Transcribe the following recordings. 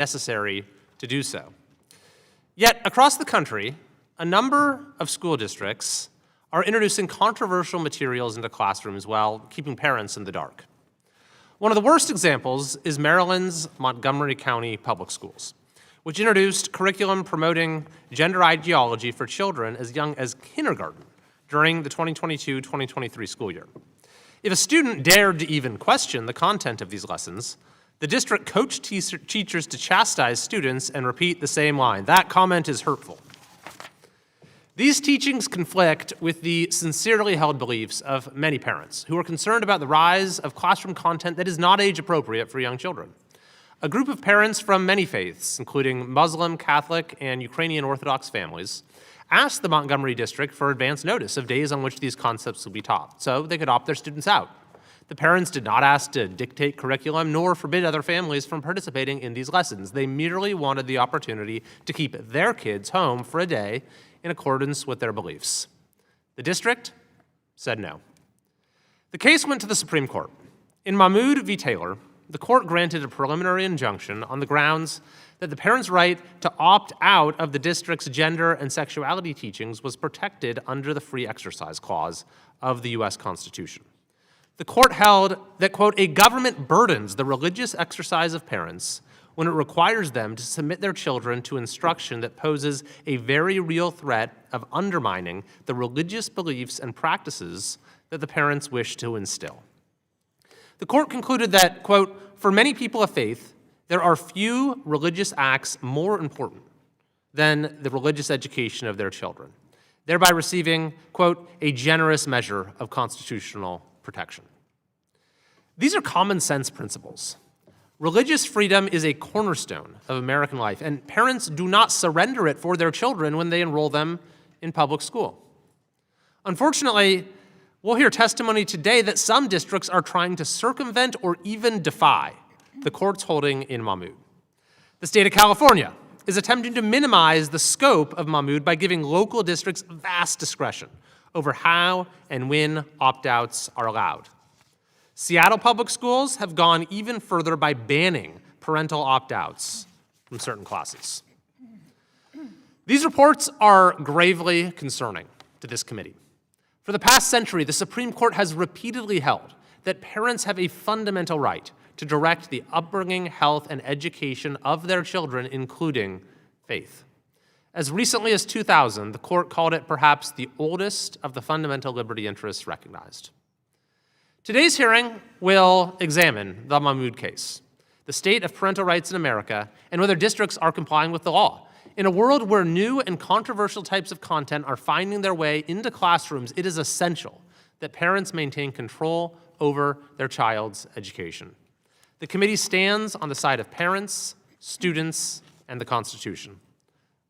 necessary to do so. Yet, across the country, a number of school districts are introducing controversial materials into classrooms while keeping parents in the dark. One of the worst examples is Maryland's Montgomery County Public Schools, which introduced curriculum promoting gender ideology for children as young as kindergarten during the 2022-2023 school year. If a student dared to even question the content of these lessons, the district coached teachers to chastise students and repeat the same line: "That comment is hurtful." These teachings conflict with the sincerely held beliefs of many parents who are concerned about the rise of classroom content that is not age appropriate for young children. A group of parents from many faiths, including Muslim, Catholic, and Ukrainian Orthodox families, asked the Montgomery district for advance notice of days on which these concepts would be taught, so they could opt their students out. The parents did not ask to dictate curriculum nor forbid other families from participating in these lessons. They merely wanted the opportunity to keep their kids home for a day in accordance with their beliefs. The district said no. The case went to the Supreme Court. In Mahmoud v. Taylor, the court granted a preliminary injunction on the grounds that the parents' right to opt out of the district's gender and sexuality teachings was protected under the Free Exercise Clause of the U.S. Constitution. The court held that, quote, "a government burdens the religious exercise of parents when it requires them to submit their children to instruction that poses a very real threat of undermining the religious beliefs and practices that the parents wish to instill." The court concluded that, quote, "for many people of faith, there are few religious acts more important than the religious education of their children, thereby receiving, quote, a generous measure of constitutional protection." These are common sense principles. Religious freedom is a cornerstone of American life, and parents do not surrender it for their children when they enroll them in public school. Unfortunately, we'll hear testimony today that some districts are trying to circumvent or even defy the court's holding in Mahmoud. The state of California is attempting to minimize the scope of Mahmoud by giving local districts vast discretion over how and when opt-outs are allowed. Seattle public schools have gone even further by banning parental opt-outs from certain classes. These reports are gravely concerning to this committee. For the past century, the Supreme Court has repeatedly held that parents have a fundamental right to direct the upbringing, health, and education of their children, including faith. As recently as 2000, the court called it perhaps the oldest of the fundamental liberty interests recognized. Today's hearing will examine the Mahmoud case, the state of parental rights in America, and whether districts are complying with the law. In a world where new and controversial types of content are finding their way into classrooms, it is essential that parents maintain control over their child's education. The committee stands on the side of parents, students, and the Constitution.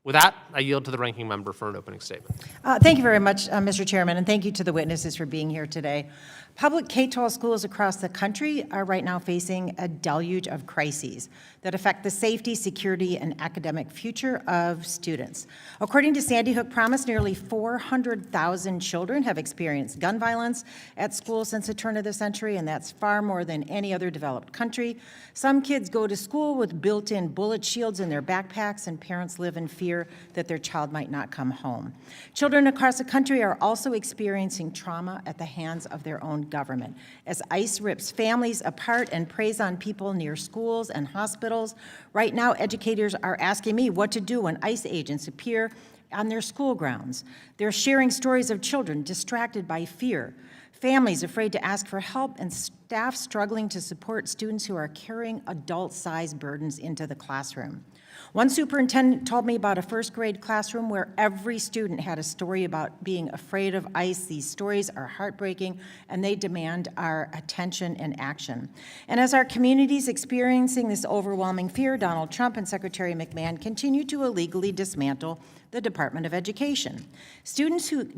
With that, I yield to the ranking member for an opening statement. Thank you very much, Mr. Chairman, and thank you to the witnesses for being here today. Public K-12 schools across the country are right now facing a deluge of crises that affect the safety, security, and academic future of students. According to Sandy Hook Promise, nearly 400,000 children have experienced gun violence at school since the turn of the century, and that's far more than any other developed country. Some kids go to school with built-in bullet shields in their backpacks, and parents live in fear that their child might not come home. Children across the country are also experiencing trauma at the hands of their own government. As ICE rips families apart and preys on people near schools and hospitals, right now educators are asking me what to do when ICE agents appear on their school grounds. They're sharing stories of children distracted by fear, families afraid to ask for help, and staff struggling to support students who are carrying adult-sized burdens into the classroom. One superintendent told me about a first grade classroom where every student had a story about being afraid of ICE. These stories are heartbreaking, and they demand our attention and action. And as our community is experiencing this overwhelming fear, Donald Trump and Secretary McMahon continue to illegally dismantle the Department of Education. Students who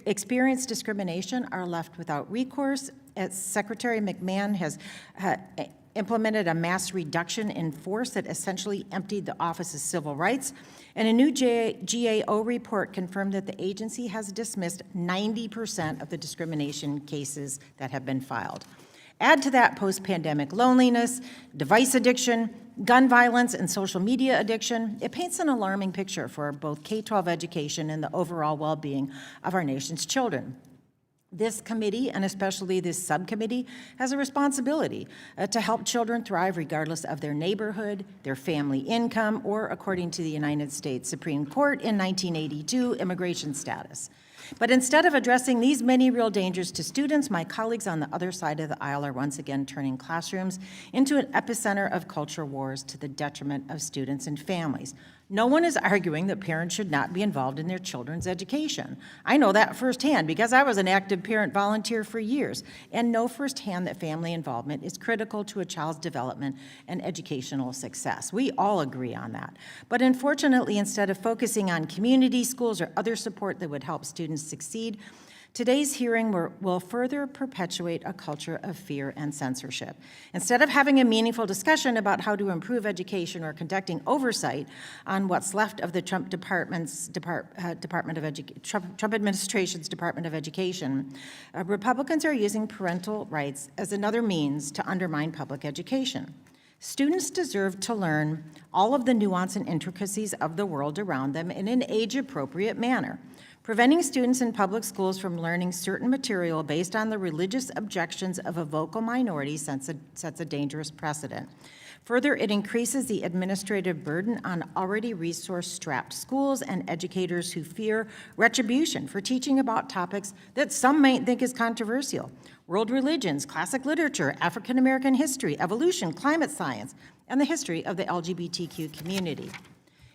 experience discrimination are left without recourse, as Secretary McMahon has implemented a mass reduction in force that essentially emptied the office's civil rights. And a new GAO report confirmed that the agency has dismissed 90% of the discrimination cases that have been filed. Add to that post-pandemic loneliness, device addiction, gun violence and social media addiction, it paints an alarming picture for both K-12 education and the overall well-being of our nation's children. This committee, and especially this subcommittee, has a responsibility to help children thrive regardless of their neighborhood, their family income, or, according to the United States Supreme Court in 1982, immigration status. But instead of addressing these many real dangers to students, my colleagues on the other side of the aisle are once again turning classrooms into an epicenter of culture wars to the detriment of students and families. No one is arguing that parents should not be involved in their children's education. I know that firsthand because I was an active parent volunteer for years and know firsthand that family involvement is critical to a child's development and educational success. We all agree on that. But unfortunately, instead of focusing on community, schools, or other support that would help students succeed, today's hearing will further perpetuate a culture of fear and censorship. Instead of having a meaningful discussion about how to improve education or conducting oversight on what's left of the Trump administration's Department of Education, Republicans are using parental rights as another means to undermine public education. Students deserve to learn all of the nuance and intricacies of the world around them in an age-appropriate manner. Preventing students in public schools from learning certain material based on the religious objections of a vocal minority sets a dangerous precedent. Further, it increases the administrative burden on already resource-strapped schools and educators who fear retribution for teaching about topics that some might think is controversial: world religions, classic literature, African American history, evolution, climate science, and the history of the LGBTQ community.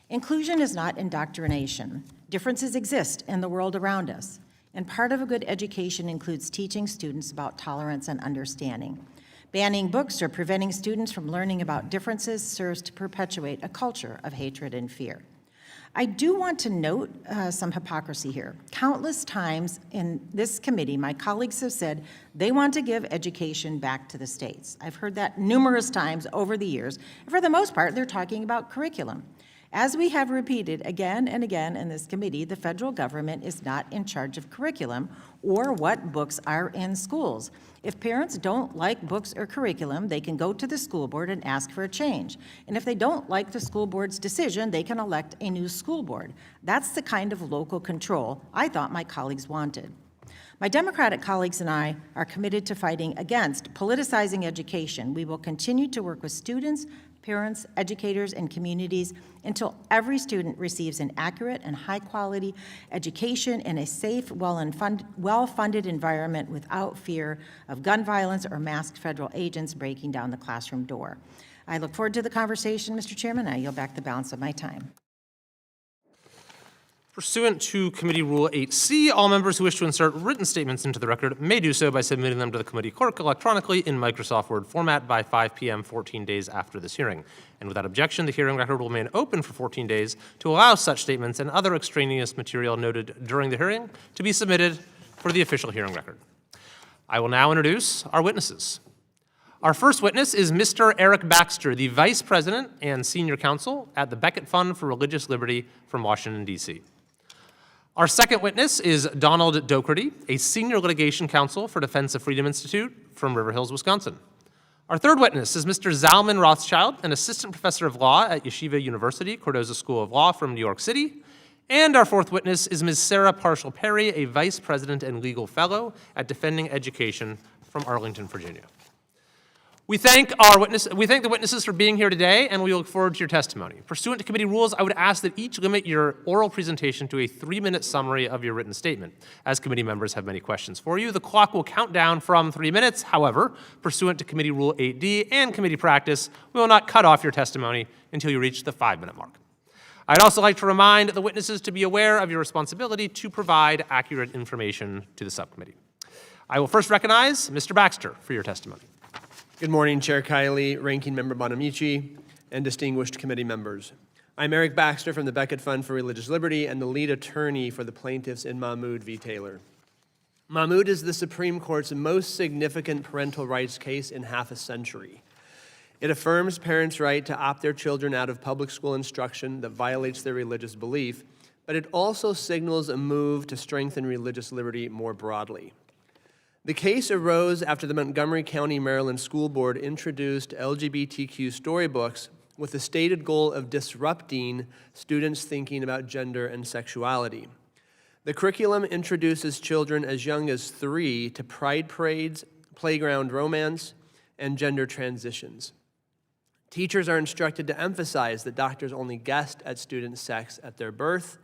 Inclusion is not indoctrination. Differences exist in the world around us, and part of a good education includes teaching students about tolerance and understanding. Banning books or preventing students from learning about differences serves to perpetuate a culture of hatred and fear. I do want to note some hypocrisy here. Countless times in this committee, my colleagues have said they want to give education back to the states. I've heard that numerous times over the years, and for the most part, they're talking about curriculum. As we have repeated again and again in this committee, the federal government is not in charge of curriculum or what books are in schools. If parents don't like books or curriculum, they can go to the school board and ask for a change. And if they don't like the school board's decision, they can elect a new school board. That's the kind of local control I thought my colleagues wanted. My Democratic colleagues and I are committed to fighting against politicizing education. We will continue to work with students, parents, educators, and communities until every student receives an accurate and high-quality education in a safe, well-funded environment without fear of gun violence or masked federal agents breaking down the classroom door. I look forward to the conversation, Mr. Chairman. I yield back the balance of my time. Pursuant to Committee Rule 8C, all members who wish to insert written statements into the record may do so by submitting them to the committee clerk electronically in Microsoft Word format by 5 p.m. 14 days after this hearing. And without objection, the hearing record will remain open for 14 days to allow such statements and other extraneous material noted during the hearing to be submitted for the official hearing record. I will now introduce our witnesses. Our first witness is Mr. Eric Baxter, the Vice President and Senior Counsel at the Becket Fund for Religious Liberty from Washington, D.C. Our second witness is Donald Docherty, a Senior Litigation Counsel for Defense of Freedom Institute from River Hills, Wisconsin. Our third witness is Mr. Zalman Rothschild, an Assistant Professor of Law at Yeshiva University, Cardozo School of Law from New York City. And our fourth witness is Ms. Sarah Parshall-Perry, a Vice President and Legal Fellow at Defending Education from Arlington, Virginia. We thank the witnesses for being here today, and we look forward to your testimony. Pursuant to committee rules, I would ask that each limit your oral presentation to a 3-minute summary of your written statement. As committee members have many questions for you, the clock will count down from 3 minutes. However, pursuant to Committee Rule 8D and committee practice, we will not cut off your testimony until you reach the 5-minute mark. I'd also like to remind the witnesses to be aware of your responsibility to provide accurate information to the subcommittee. I will first recognize Mr. Baxter for your testimony. Good morning, Chair Kiley, Ranking Member Bonamici, and distinguished committee members. I'm Eric Baxter from the Becket Fund for Religious Liberty and the lead attorney for the plaintiffs in Mahmoud v. Taylor. Mahmoud is the Supreme Court's most significant parental rights case in half a century. It affirms parents' right to opt their children out of public school instruction that violates their religious belief, but it also signals a move to strengthen religious liberty more broadly. The case arose after the Montgomery County, Maryland School Board introduced LGBTQ storybooks with the stated goal of disrupting students' thinking about gender and sexuality. The curriculum introduces children as young as 3 to pride parades, playground romance, and gender transitions. Teachers are instructed to emphasize that doctors only guessed at students' sex at their birth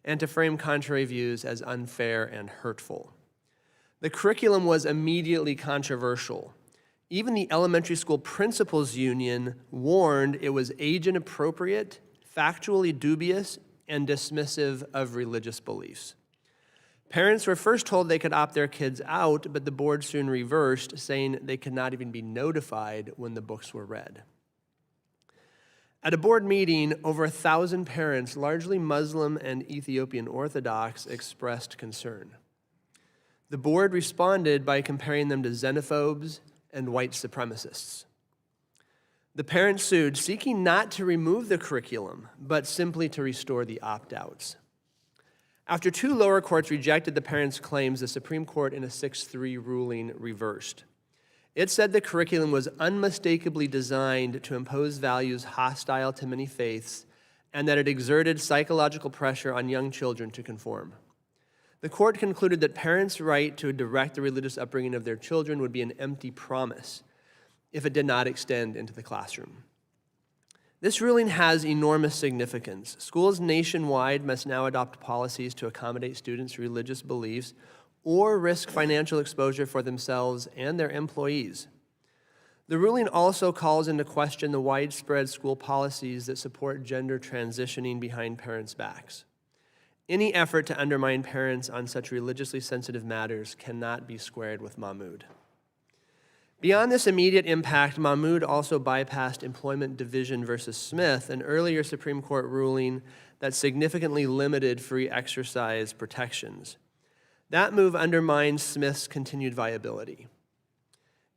and to frame contrary views as unfair and hurtful. The curriculum was immediately controversial. Even the elementary school principals union warned it was age inappropriate, factually dubious, and dismissive of religious beliefs. Parents were first told they could opt their kids out, but the board soon reversed, saying they could not even be notified when the books were read. At a board meeting, over 1,000 parents, largely Muslim and Ethiopian Orthodox, expressed concern. The board responded by comparing them to xenophobes and white supremacists. The parents sued, seeking not to remove the curriculum, but simply to restore the opt-outs. After 2 lower courts rejected the parents' claims, the Supreme Court in a 6-3 ruling reversed. It said the curriculum was unmistakably designed to impose values hostile to many faiths and that it exerted psychological pressure on young children to conform. The court concluded that parents' right to direct the religious upbringing of their children would be an empty promise if it did not extend into the classroom. This ruling has enormous significance. Schools nationwide must now adopt policies to accommodate students' religious beliefs or risk financial exposure for themselves and their employees. The ruling also calls into question the widespread school policies that support gender transitioning behind parents' backs. Any effort to undermine parents on such religiously sensitive matters cannot be squared with Mahmoud. Beyond this immediate impact, Mahmoud also bypassed Employment Division versus Smith, an earlier Supreme Court ruling that significantly limited free exercise protections. That move undermines Smith's continued viability.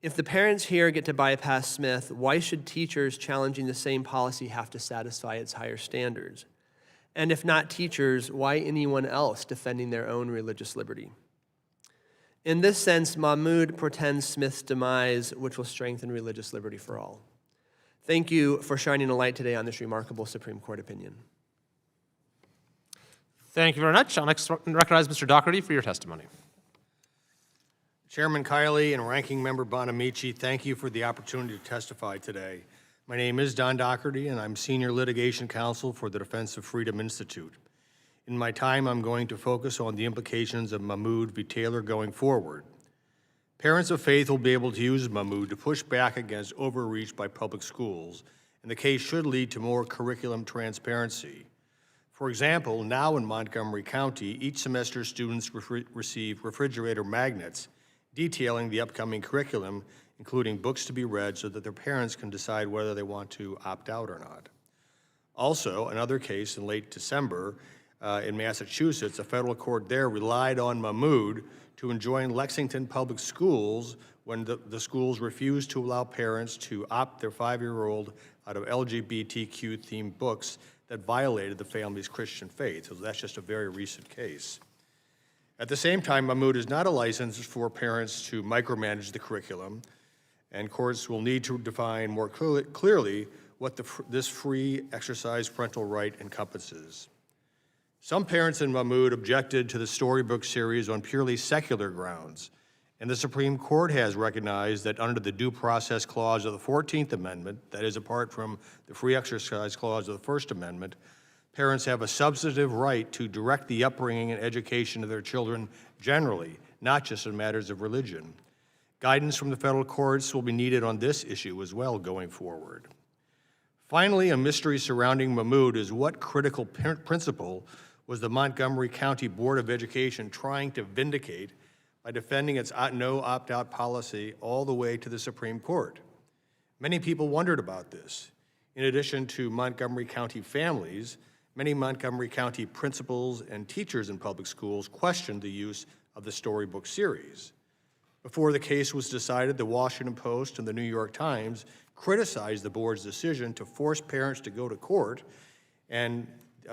If the parents here get to bypass Smith, why should teachers challenging the same policy have to satisfy its higher standards? And if not teachers, why anyone else defending their own religious liberty? In this sense, Mahmoud portends Smith's demise, which will strengthen religious liberty for all. Thank you for shining a light today on this remarkable Supreme Court opinion. Thank you very much. I'll next recognize Mr. Doherty for your testimony. Chairman Kiley and Ranking Member Bonamici, thank you for the opportunity to testify today. My name is Don Doherty, and I'm Senior Litigation Counsel for the Defense of Freedom Institute. In my time, I'm going to focus on the implications of Mahmoud v. Taylor going forward. Parents of faith will be able to use Mahmoud to push back against overreach by public schools, and the case should lead to more curriculum transparency. For example, now in Montgomery County, each semester students receive refrigerator magnets detailing the upcoming curriculum, including books to be read so that their parents can decide whether they want to opt out or not. Also, another case in late December in Massachusetts, a federal court there relied on Mahmoud to enjoin Lexington Public Schools when the schools refused to allow parents to opt their 5-year-old out of LGBTQ-themed books that violated the family's Christian faith. So that's just a very recent case. At the same time, Mahmoud is not a license for parents to micromanage the curriculum, and courts will need to define more clearly what this free exercise parental right encompasses. Some parents in Mahmoud objected to the storybook series on purely secular grounds, and the Supreme Court has recognized that under the Due Process Clause of the 14th Amendment, that is apart from the Free Exercise Clause of the First Amendment, parents have a substantive right to direct the upbringing and education of their children generally, not just in matters of religion. Guidance from the federal courts will be needed on this issue as well going forward. Finally, a mystery surrounding Mahmoud is what critical principle was the Montgomery County Board of Education trying to vindicate by defending its no opt-out policy all the way to the Supreme Court. Many people wondered about this. In addition to Montgomery County families, many Montgomery County principals and teachers in public schools questioned the use of the storybook series. Before the case was decided, the Washington Post and the New York Times criticized the board's decision to force parents to go to court, and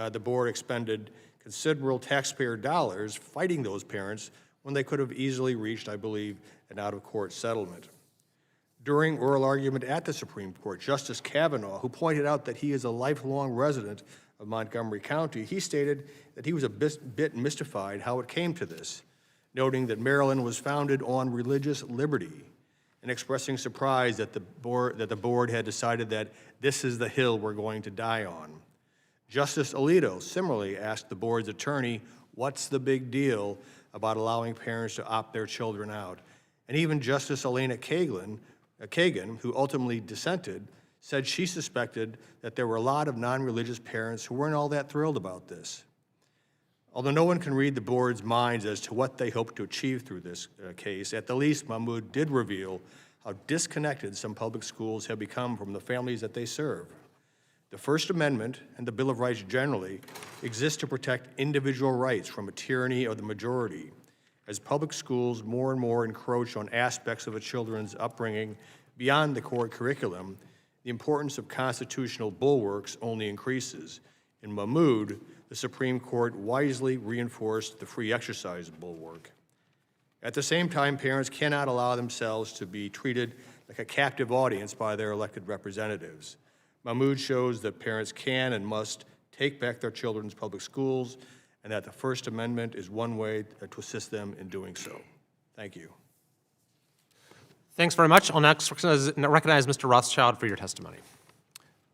the board expended considerable taxpayer dollars fighting those parents when they could have easily reached, I believe, an out-of-court settlement. During oral argument at the Supreme Court, Justice Kavanaugh, who pointed out that he is a lifelong resident of Montgomery County, he stated that he was a bit mystified how it came to this, noting that Maryland was founded on religious liberty and expressing surprise that the board had decided that this is the hill we're going to die on. Justice Alito similarly asked the board's attorney, what's the big deal about allowing parents to opt their children out? And even Justice Elena Kagan, who ultimately dissented, said she suspected that there were a lot of non-religious parents who weren't all that thrilled about this. Although no one can read the board's minds as to what they hope to achieve through this case, at the least, Mahmoud did reveal how disconnected some public schools have become from the families that they serve. The First Amendment and the Bill of Rights generally exist to protect individual rights from a tyranny of the majority. As public schools more and more encroach on aspects of a children's upbringing beyond the core curriculum, the importance of constitutional bulwarks only increases. In Mahmoud, the Supreme Court wisely reinforced the free exercise bulwark. At the same time, parents cannot allow themselves to be treated like a captive audience by their elected representatives. Mahmoud shows that parents can and must take back their children's public schools, and that the First Amendment is one way to assist them in doing so. Thank you. Thanks very much. I'll next recognize Mr. Rothschild for your testimony.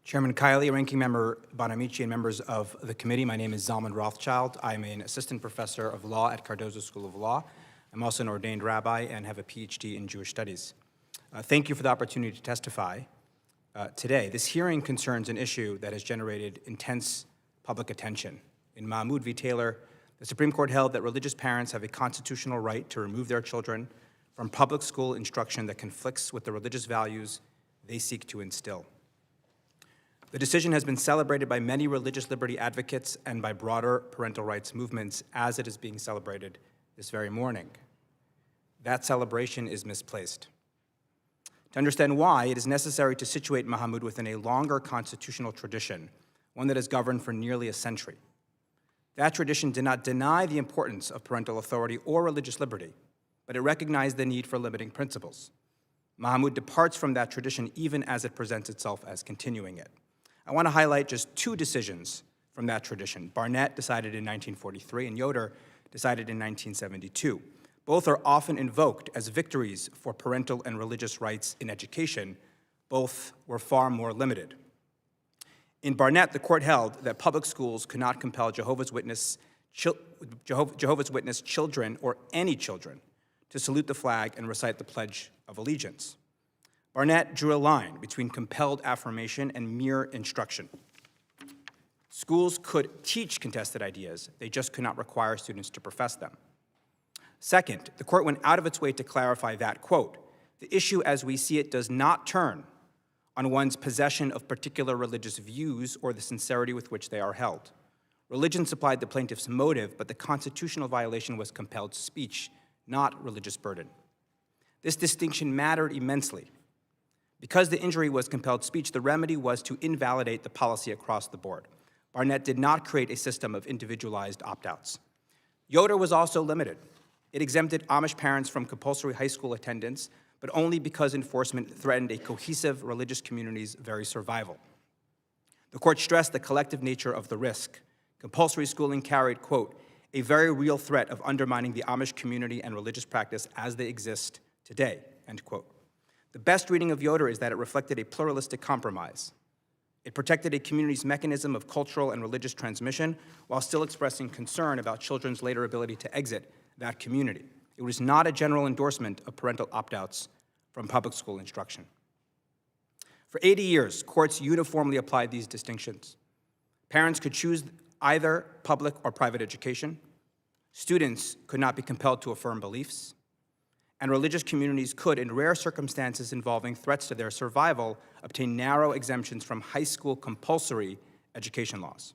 Chairman Kiley, Ranking Member Bonamici, and members of the committee, my name is Zalman Rothschild. I'm an assistant professor of law at Cardozo School of Law. I'm also an ordained rabbi and have a PhD in Jewish studies. Thank you for the opportunity to testify today. This hearing concerns an issue that has generated intense public attention. In Mahmoud v. Taylor, the Supreme Court held that religious parents have a constitutional right to remove their children from public school instruction that conflicts with the religious values they seek to instill. The decision has been celebrated by many religious liberty advocates and by broader parental rights movements as it is being celebrated this very morning. That celebration is misplaced. To understand why, it is necessary to situate Mahmoud within a longer constitutional tradition, one that has governed for nearly a century. That tradition did not deny the importance of parental authority or religious liberty, but it recognized the need for limiting principles. Mahmoud departs from that tradition even as it presents itself as continuing it. I want to highlight just two decisions from that tradition. Barnett, decided in 1943, and Yoder, decided in 1972. Both are often invoked as victories for parental and religious rights in education. Both were far more limited. In Barnett, the court held that public schools could not compel Jehovah's Witness children or any children to salute the flag and recite the Pledge of Allegiance. Barnett drew a line between compelled affirmation and mere instruction. Schools could teach contested ideas, they just could not require students to profess them. Second, the court went out of its way to clarify that, quote, the issue as we see it does not turn on one's possession of particular religious views or the sincerity with which they are held. Religion supplied the plaintiff's motive, but the constitutional violation was compelled speech, not religious burden. This distinction mattered immensely. Because the injury was compelled speech, the remedy was to invalidate the policy across the board. Barnett did not create a system of individualized opt-outs. Yoder was also limited. It exempted Amish parents from compulsory high school attendance, but only because enforcement threatened a cohesive religious community's very survival. The court stressed the collective nature of the risk. Compulsory schooling carried, quote, a very real threat of undermining the Amish community and religious practice as they exist today, end quote. The best reading of Yoder is that it reflected a pluralistic compromise. It protected a community's mechanism of cultural and religious transmission while still expressing concern about children's later ability to exit that community. It was not a general endorsement of parental opt-outs from public school instruction. For 80 years, courts uniformly applied these distinctions. Parents could choose either public or private education. Students could not be compelled to affirm beliefs. And religious communities could, in rare circumstances involving threats to their survival, obtain narrow exemptions from high school compulsory education laws.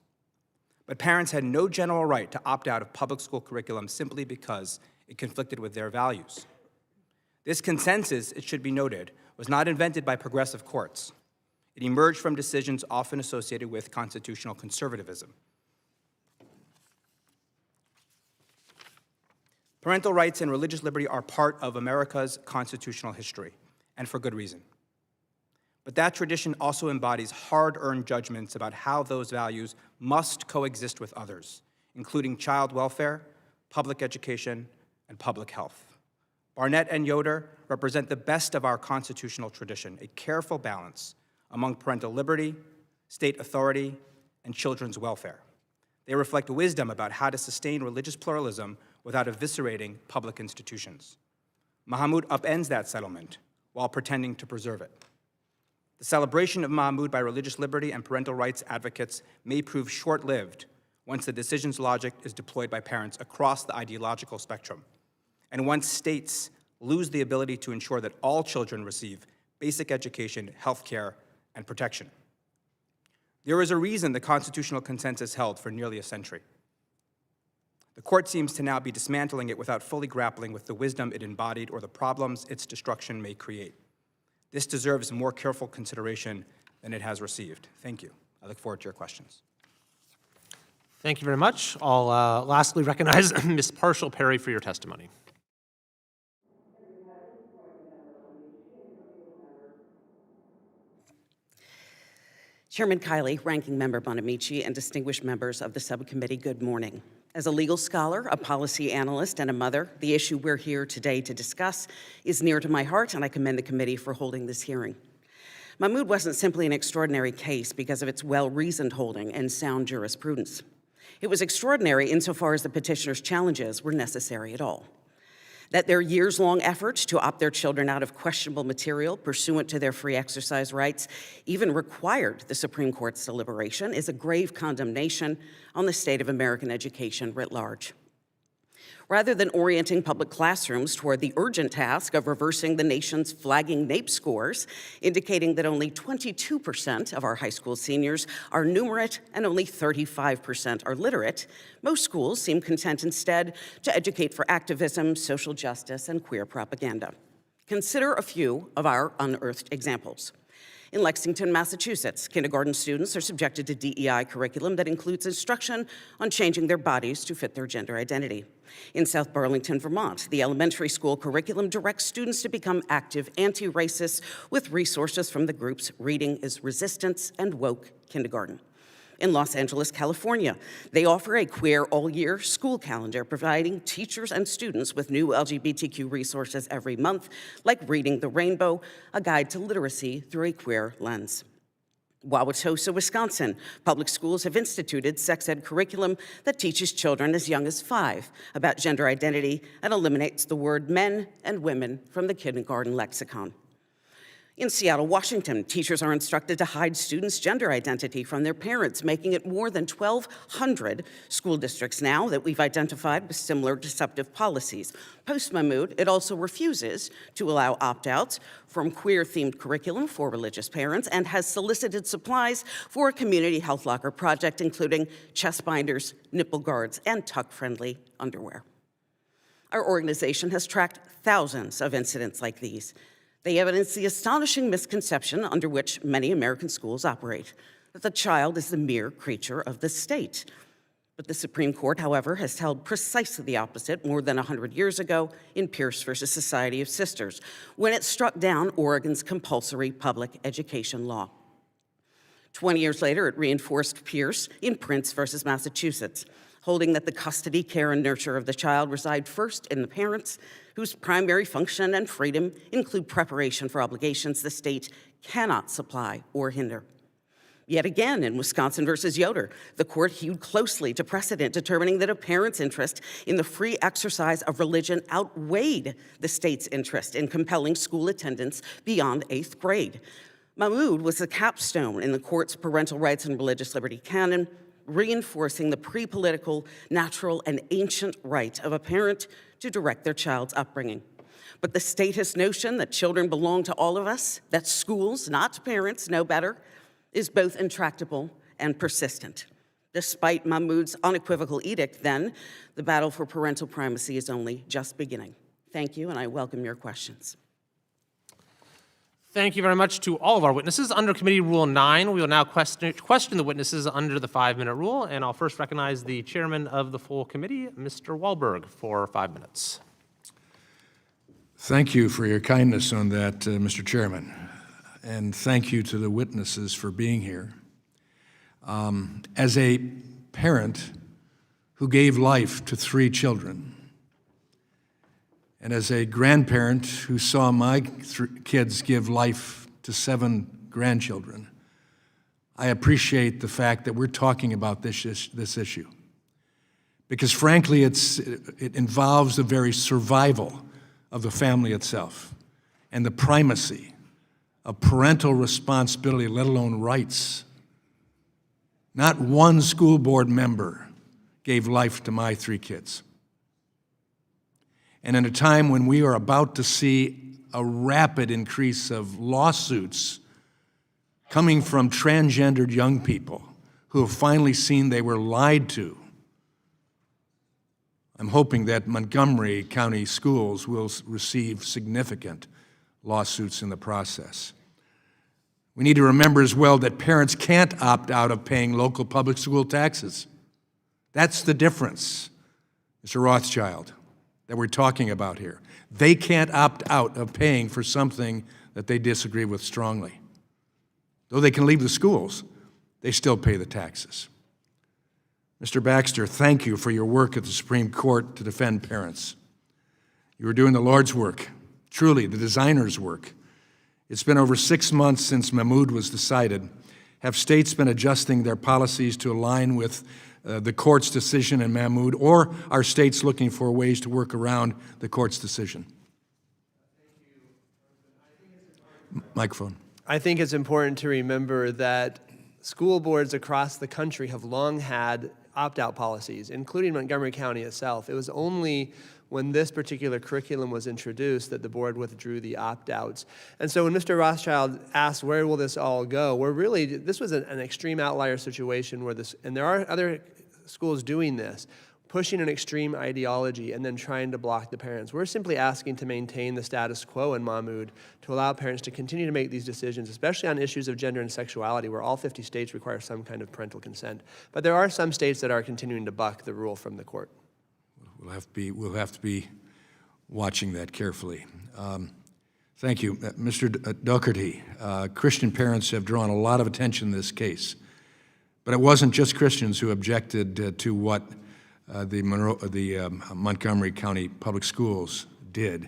But parents had no general right to opt out of public school curriculum simply because it conflicted with their values. This consensus, it should be noted, was not invented by progressive courts. It emerged from decisions often associated with constitutional conservatism. Parental rights and religious liberty are part of America's constitutional history, and for good reason. But that tradition also embodies hard-earned judgments about how those values must coexist with others, including child welfare, public education, and public health. Barnett and Yoder represent the best of our constitutional tradition, a careful balance among parental liberty, state authority, and children's welfare. They reflect wisdom about how to sustain religious pluralism without eviscerating public institutions. Mahmoud upends that settlement while pretending to preserve it. The celebration of Mahmoud by religious liberty and parental rights advocates may prove short-lived once the decision's logic is deployed by parents across the ideological spectrum, and once states lose the ability to ensure that all children receive basic education, health care, and protection. There is a reason the constitutional consensus held for nearly a century. The court seems to now be dismantling it without fully grappling with the wisdom it embodied or the problems its destruction may create. This deserves more careful consideration than it has received. Thank you. I look forward to your questions. Thank you very much. I'll lastly recognize Ms. Parshall Perry for your testimony. Chairman Kiley, Ranking Member Bonamici, and distinguished members of the subcommittee, good morning. As a legal scholar, a policy analyst, and a mother, the issue we're here today to discuss is near to my heart, and I commend the committee for holding this hearing. Mahmoud wasn't simply an extraordinary case because of its well-reasoned holding and sound jurisprudence. It was extraordinary insofar as the petitioner's challenges were necessary at all. That their years-long effort to opt their children out of questionable material pursuant to their free exercise rights even required the Supreme Court's deliberation is a grave condemnation on the state of American education writ large. Rather than orienting public classrooms toward the urgent task of reversing the nation's flagging NAEP scores, indicating that only 22% of our high school seniors are numerate and only 35% are literate, most schools seem content instead to educate for activism, social justice, and queer propaganda. Consider a few of our unearthed examples. In Lexington, Massachusetts, kindergarten students are subjected to DEI curriculum that includes instruction on changing their bodies to fit their gender identity. In South Burlington, Vermont, the elementary school curriculum directs students to become active anti-racists with resources from the groups Reading is Resistance and Woke Kindergarten. In Los Angeles, California, they offer a queer all-year school calendar, providing teachers and students with new LGBTQ resources every month, like Reading the Rainbow, a guide to literacy through a queer lens. Wauwatosa, Wisconsin, public schools have instituted sex ed curriculum that teaches children as young as 5 about gender identity and eliminates the word men and women from the kindergarten lexicon. In Seattle, Washington, teachers are instructed to hide students' gender identity from their parents, making it more than 1,200 school districts now that we've identified with similar deceptive policies. Post-Mahmoud, it also refuses to allow opt-outs from queer-themed curriculum for religious parents and has solicited supplies for a community health locker project, including chest binders, nipple guards, and tuck-friendly underwear. Our organization has tracked thousands of incidents like these. They evidence the astonishing misconception under which many American schools operate, that the child is the mere creature of the state. But the Supreme Court, however, has held precisely the opposite more than 100 years ago in Pierce versus Society of Sisters, when it struck down Oregon's compulsory public education law. 20 years later, it reinforced Pierce in Prince versus Massachusetts, holding that the custody, care, and nurture of the child reside first in the parents, whose primary function and freedom include preparation for obligations the state cannot supply or hinder. Yet again, in Wisconsin versus Yoder, the court hewed closely to precedent, determining that a parent's interest in the free exercise of religion outweighed the state's interest in compelling school attendance beyond 8th grade. Mahmoud was the capstone in the court's parental rights and religious liberty canon, reinforcing the pre-political, natural, and ancient right of a parent to direct their child's upbringing. But the statist notion that children belong to all of us, that schools, not parents, know better, is both intractable and persistent. Despite Mahmoud's unequivocal edict then, the battle for parental primacy is only just beginning. Thank you, and I welcome your questions. Thank you very much to all of our witnesses. Under Committee Rule 9, we will now question the witnesses under the 5-minute rule, and I'll first recognize the chairman of the full committee, Mr. Wahlberg, for 5 minutes. Thank you for your kindness on that, Mr. Chairman, and thank you to the witnesses for being here. As a parent who gave life to 3 children, and as a grandparent who saw my kids give life to 7 grandchildren, I appreciate the fact that we're talking about this issue. Because frankly, it involves the very survival of the family itself and the primacy of parental responsibility, let alone rights. Not one school board member gave life to my 3 kids. And in a time when we are about to see a rapid increase of lawsuits coming from transgendered young people who have finally seen they were lied to, I'm hoping that Montgomery County schools will receive significant lawsuits in the process. We need to remember as well that parents can't opt out of paying local public school taxes. That's the difference, Mr. Rothschild, that we're talking about here. They can't opt out of paying for something that they disagree with strongly. Though they can leave the schools, they still pay the taxes. Mr. Baxter, thank you for your work at the Supreme Court to defend parents. You are doing the Lord's work, truly the designer's work. It's been over 6 months since Mahmoud was decided. Have states been adjusting their policies to align with the court's decision in Mahmoud, or are states looking for ways to work around the court's decision? Microphone. I think it's important to remember that school boards across the country have long had opt-out policies, including Montgomery County itself. It was only when this particular curriculum was introduced that the board withdrew the opt-outs. And so when Mr. Rothschild asked, where will this all go? This was an extreme outlier situation where and there are other schools doing this, pushing an extreme ideology and then trying to block the parents. We're simply asking to maintain the status quo in Mahmoud to allow parents to continue to make these decisions, especially on issues of gender and sexuality, where all 50 states require some kind of parental consent. But there are some states that are continuing to buck the rule from the court. We'll have to be watching that carefully. Thank you. Mr. Doherty, Christian parents have drawn a lot of attention in this case. But it wasn't just Christians who objected to what the Montgomery County Public Schools did.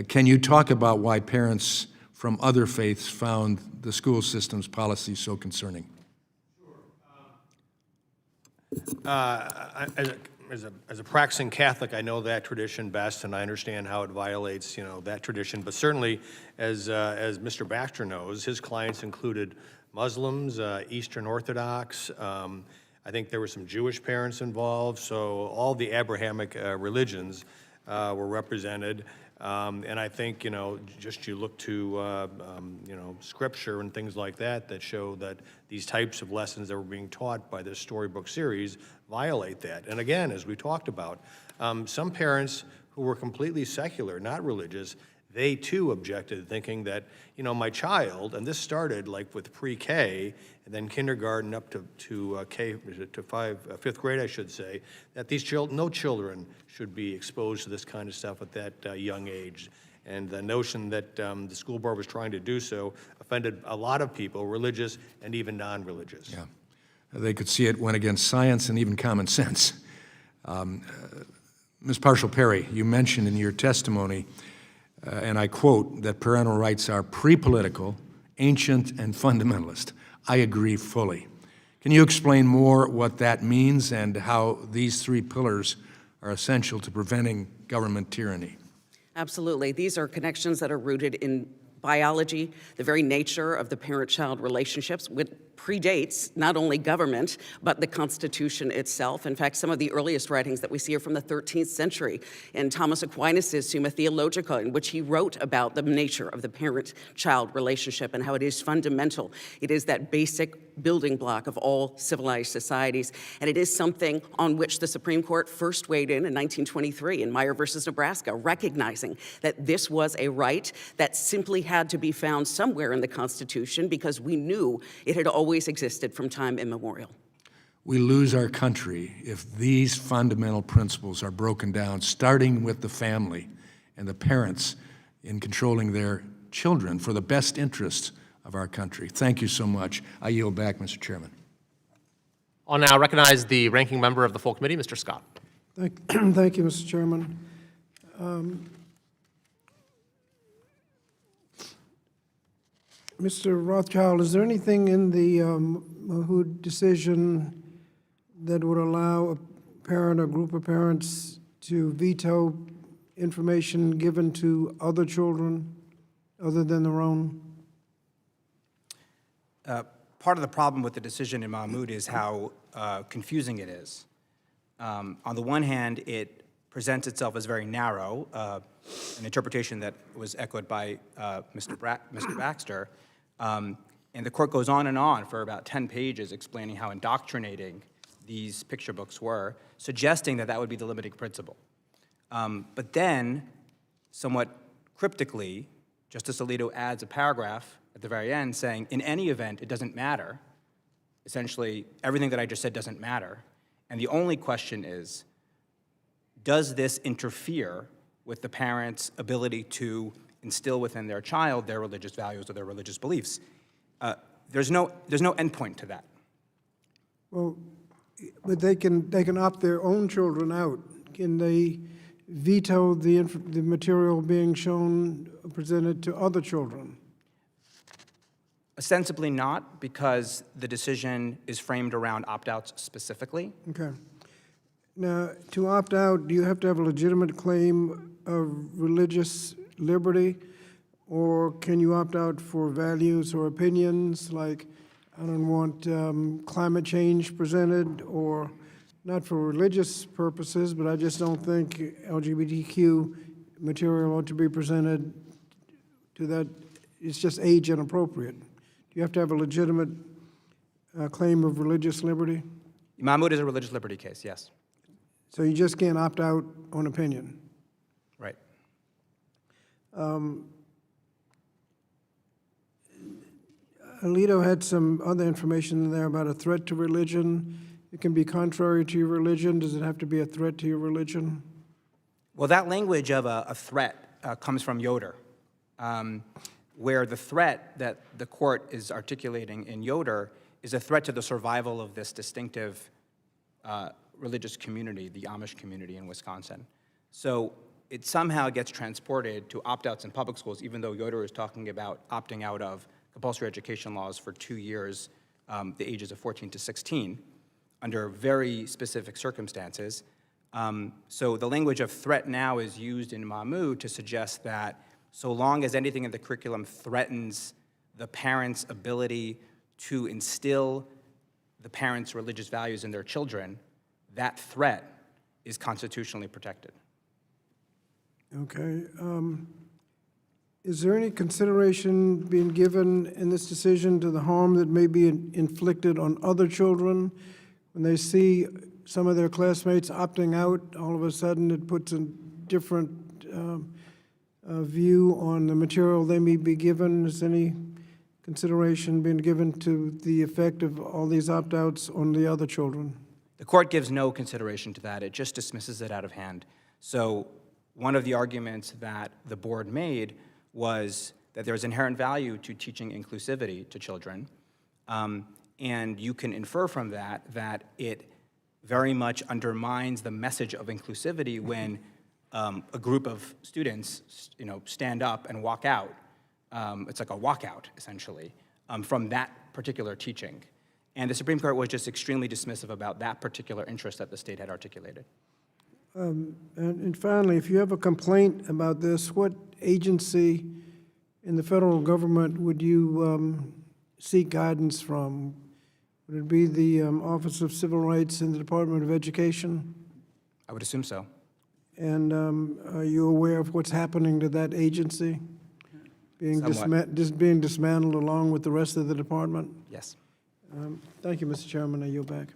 Can you talk about why parents from other faiths found the school system's policy so concerning? As a practicing Catholic, I know that tradition best, and I understand how it violates, that tradition. But certainly, as Mr. Baxter knows, his clients included Muslims, Eastern Orthodox. I think there were some Jewish parents involved. So all the Abrahamic religions were represented. And I think, just you look to, scripture and things like that show that these types of lessons that were being taught by this storybook series violate that. And again, as we talked about, some parents who were completely secular, not religious, they too objected, thinking that, my child, and this started like with pre-K, and then kindergarten up to fifth grade, I should say, that no children should be exposed to this kind of stuff at that young age. And the notion that the school board was trying to do so offended a lot of people, religious and even non-religious. Yeah, they could see it went against science and even common sense. Ms. Parshall-Perry, you mentioned in your testimony, and I quote, that parental rights are pre-political, ancient, and fundamentalist. I agree fully. Can you explain more what that means and how these 3 pillars are essential to preventing government tyranny? Absolutely. These are connections that are rooted in biology, the very nature of the parent-child relationships, which predates not only government, but the Constitution itself. In fact, some of the earliest writings that we see are from the 13th century in Thomas Aquinas' Summa Theologica, in which he wrote about the nature of the parent-child relationship and how it is fundamental. It is that basic building block of all civilized societies, and it is something on which the Supreme Court first weighed in 1923 in Meyer versus Nebraska, recognizing that this was a right that simply had to be found somewhere in the Constitution because we knew it had always existed from time immemorial. We lose our country if these fundamental principles are broken down, starting with the family and the parents in controlling their children for the best interests of our country. Thank you so much. I yield back, Mr. Chairman. I'll now recognize the ranking member of the full committee, Mr. Scott. Thank you, Mr. Chairman. Mr. Rothschild, is there anything in the Mahmoud decision that would allow a parent or group of parents to veto information given to other children other than their own? Part of the problem with the decision in Mahmoud is how confusing it is. On the one hand, it presents itself as very narrow, an interpretation that was echoed by Mr. Baxter, and the court goes on for about 10 pages explaining how indoctrinating these picture books were, suggesting that that would be the limiting principle. But then, somewhat cryptically, Justice Alito adds a paragraph at the very end saying, in any event, it doesn't matter. Essentially, everything that I just said doesn't matter. And the only question is, does this interfere with the parent's ability to instill within their child their religious values or their religious beliefs? There's no endpoint to that. Well, but they can opt their own children out. Can they veto the material being shown, presented to other children? Ostensibly not, because the decision is framed around opt-outs specifically. Okay. Now, to opt out, do you have to have a legitimate claim of religious liberty? Or can you opt out for values or opinions, like I don't want climate change presented, or not for religious purposes, but I just don't think LGBTQ material ought to be presented to that. It's just age inappropriate. Do you have to have a legitimate claim of religious liberty? Mahmoud is a religious liberty case, yes. So you just can't opt out on opinion? Right. Alito had some other information in there about a threat to religion. It can be contrary to your religion. Does it have to be a threat to your religion? Well, that language of a threat comes from Yoder, where the threat that the court is articulating in Yoder is a threat to the survival of this distinctive religious community, the Amish community in Wisconsin. So it somehow gets transported to opt-outs in public schools, even though Yoder is talking about opting out of compulsory education laws for 2 years, the ages of 14 to 16, under very specific circumstances. So the language of threat now is used in Mahmoud to suggest that so long as anything in the curriculum threatens the parent's ability to instill the parent's religious values in their children, that threat is constitutionally protected. Okay. Is there any consideration being given in this decision to the harm that may be inflicted on other children? When they see some of their classmates opting out, all of a sudden it puts a different view on the material they may be given. Is any consideration being given to the effect of all these opt-outs on the other children? The court gives no consideration to that. It just dismisses it out of hand. So one of the arguments that the board made was that there's inherent value to teaching inclusivity to children, and you can infer from that that it very much undermines the message of inclusivity when a group of students, stand up and walk out. It's like a walkout, essentially, from that particular teaching. And the Supreme Court was just extremely dismissive about that particular interest that the state had articulated. And finally, if you have a complaint about this, what agency in the federal government would you seek guidance from? Would it be the Office of Civil Rights in the Department of Education? I would assume so. And are you aware of what's happening to that agency? Being dismantled along with the rest of the department? Yes. Thank you, Mr. Chairman. I yield back.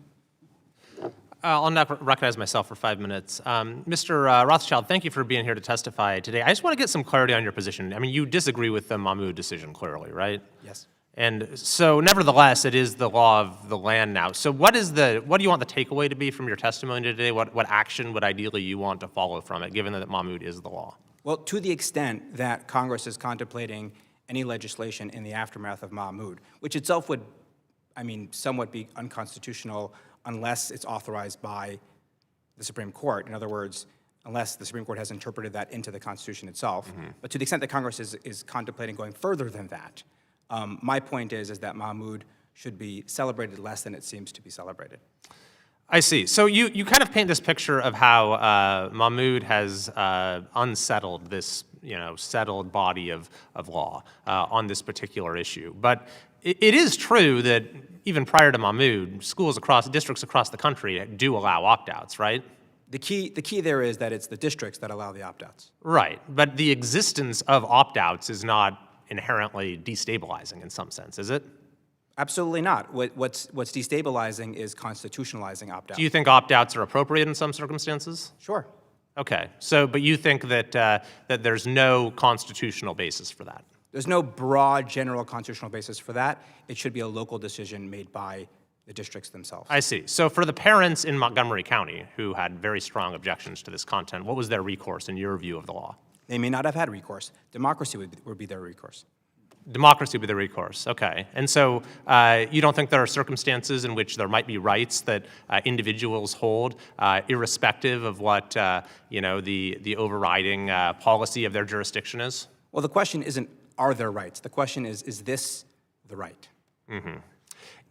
I'll now recognize myself for 5 minutes. Mr. Rothschild, thank you for being here to testify today. I just want to get some clarity on your position. I mean, you disagree with the Mahmoud decision, clearly, right? Yes. And so, nevertheless, it is the law of the land now. So what do you want the takeaway to be from your testimony today? What action would ideally you want to follow from it, given that Mahmoud is the law? Well, to the extent that Congress is contemplating any legislation in the aftermath of Mahmoud, which itself would, somewhat be unconstitutional unless it's authorized by the Supreme Court. In other words, unless the Supreme Court has interpreted that into the Constitution itself. But to the extent that Congress is contemplating going further than that, my point is that Mahmoud should be celebrated less than it seems to be celebrated. I see. So you kind of paint this picture of how Mahmoud has unsettled this, settled body of law on this particular issue. But it is true that even prior to Mahmoud, districts across the country do allow opt-outs, right? The key there is that it's the districts that allow the opt-outs. Right. But the existence of opt-outs is not inherently destabilizing in some sense, is it? Absolutely not. What's destabilizing is constitutionalizing opt-out. Do you think opt-outs are appropriate in some circumstances? Sure. Okay. But you think that that there's no constitutional basis for that? There's no broad general constitutional basis for that. It should be a local decision made by the districts themselves. I see. So for the parents in Montgomery County who had very strong objections to this content, what was their recourse in your view of the law? They may not have had recourse. Democracy would be their recourse. Democracy would be the recourse, okay. And so you don't think there are circumstances in which there might be rights that individuals hold, irrespective of what the overriding policy of their jurisdiction is? Well, the question isn't, are there rights? The question is this the right?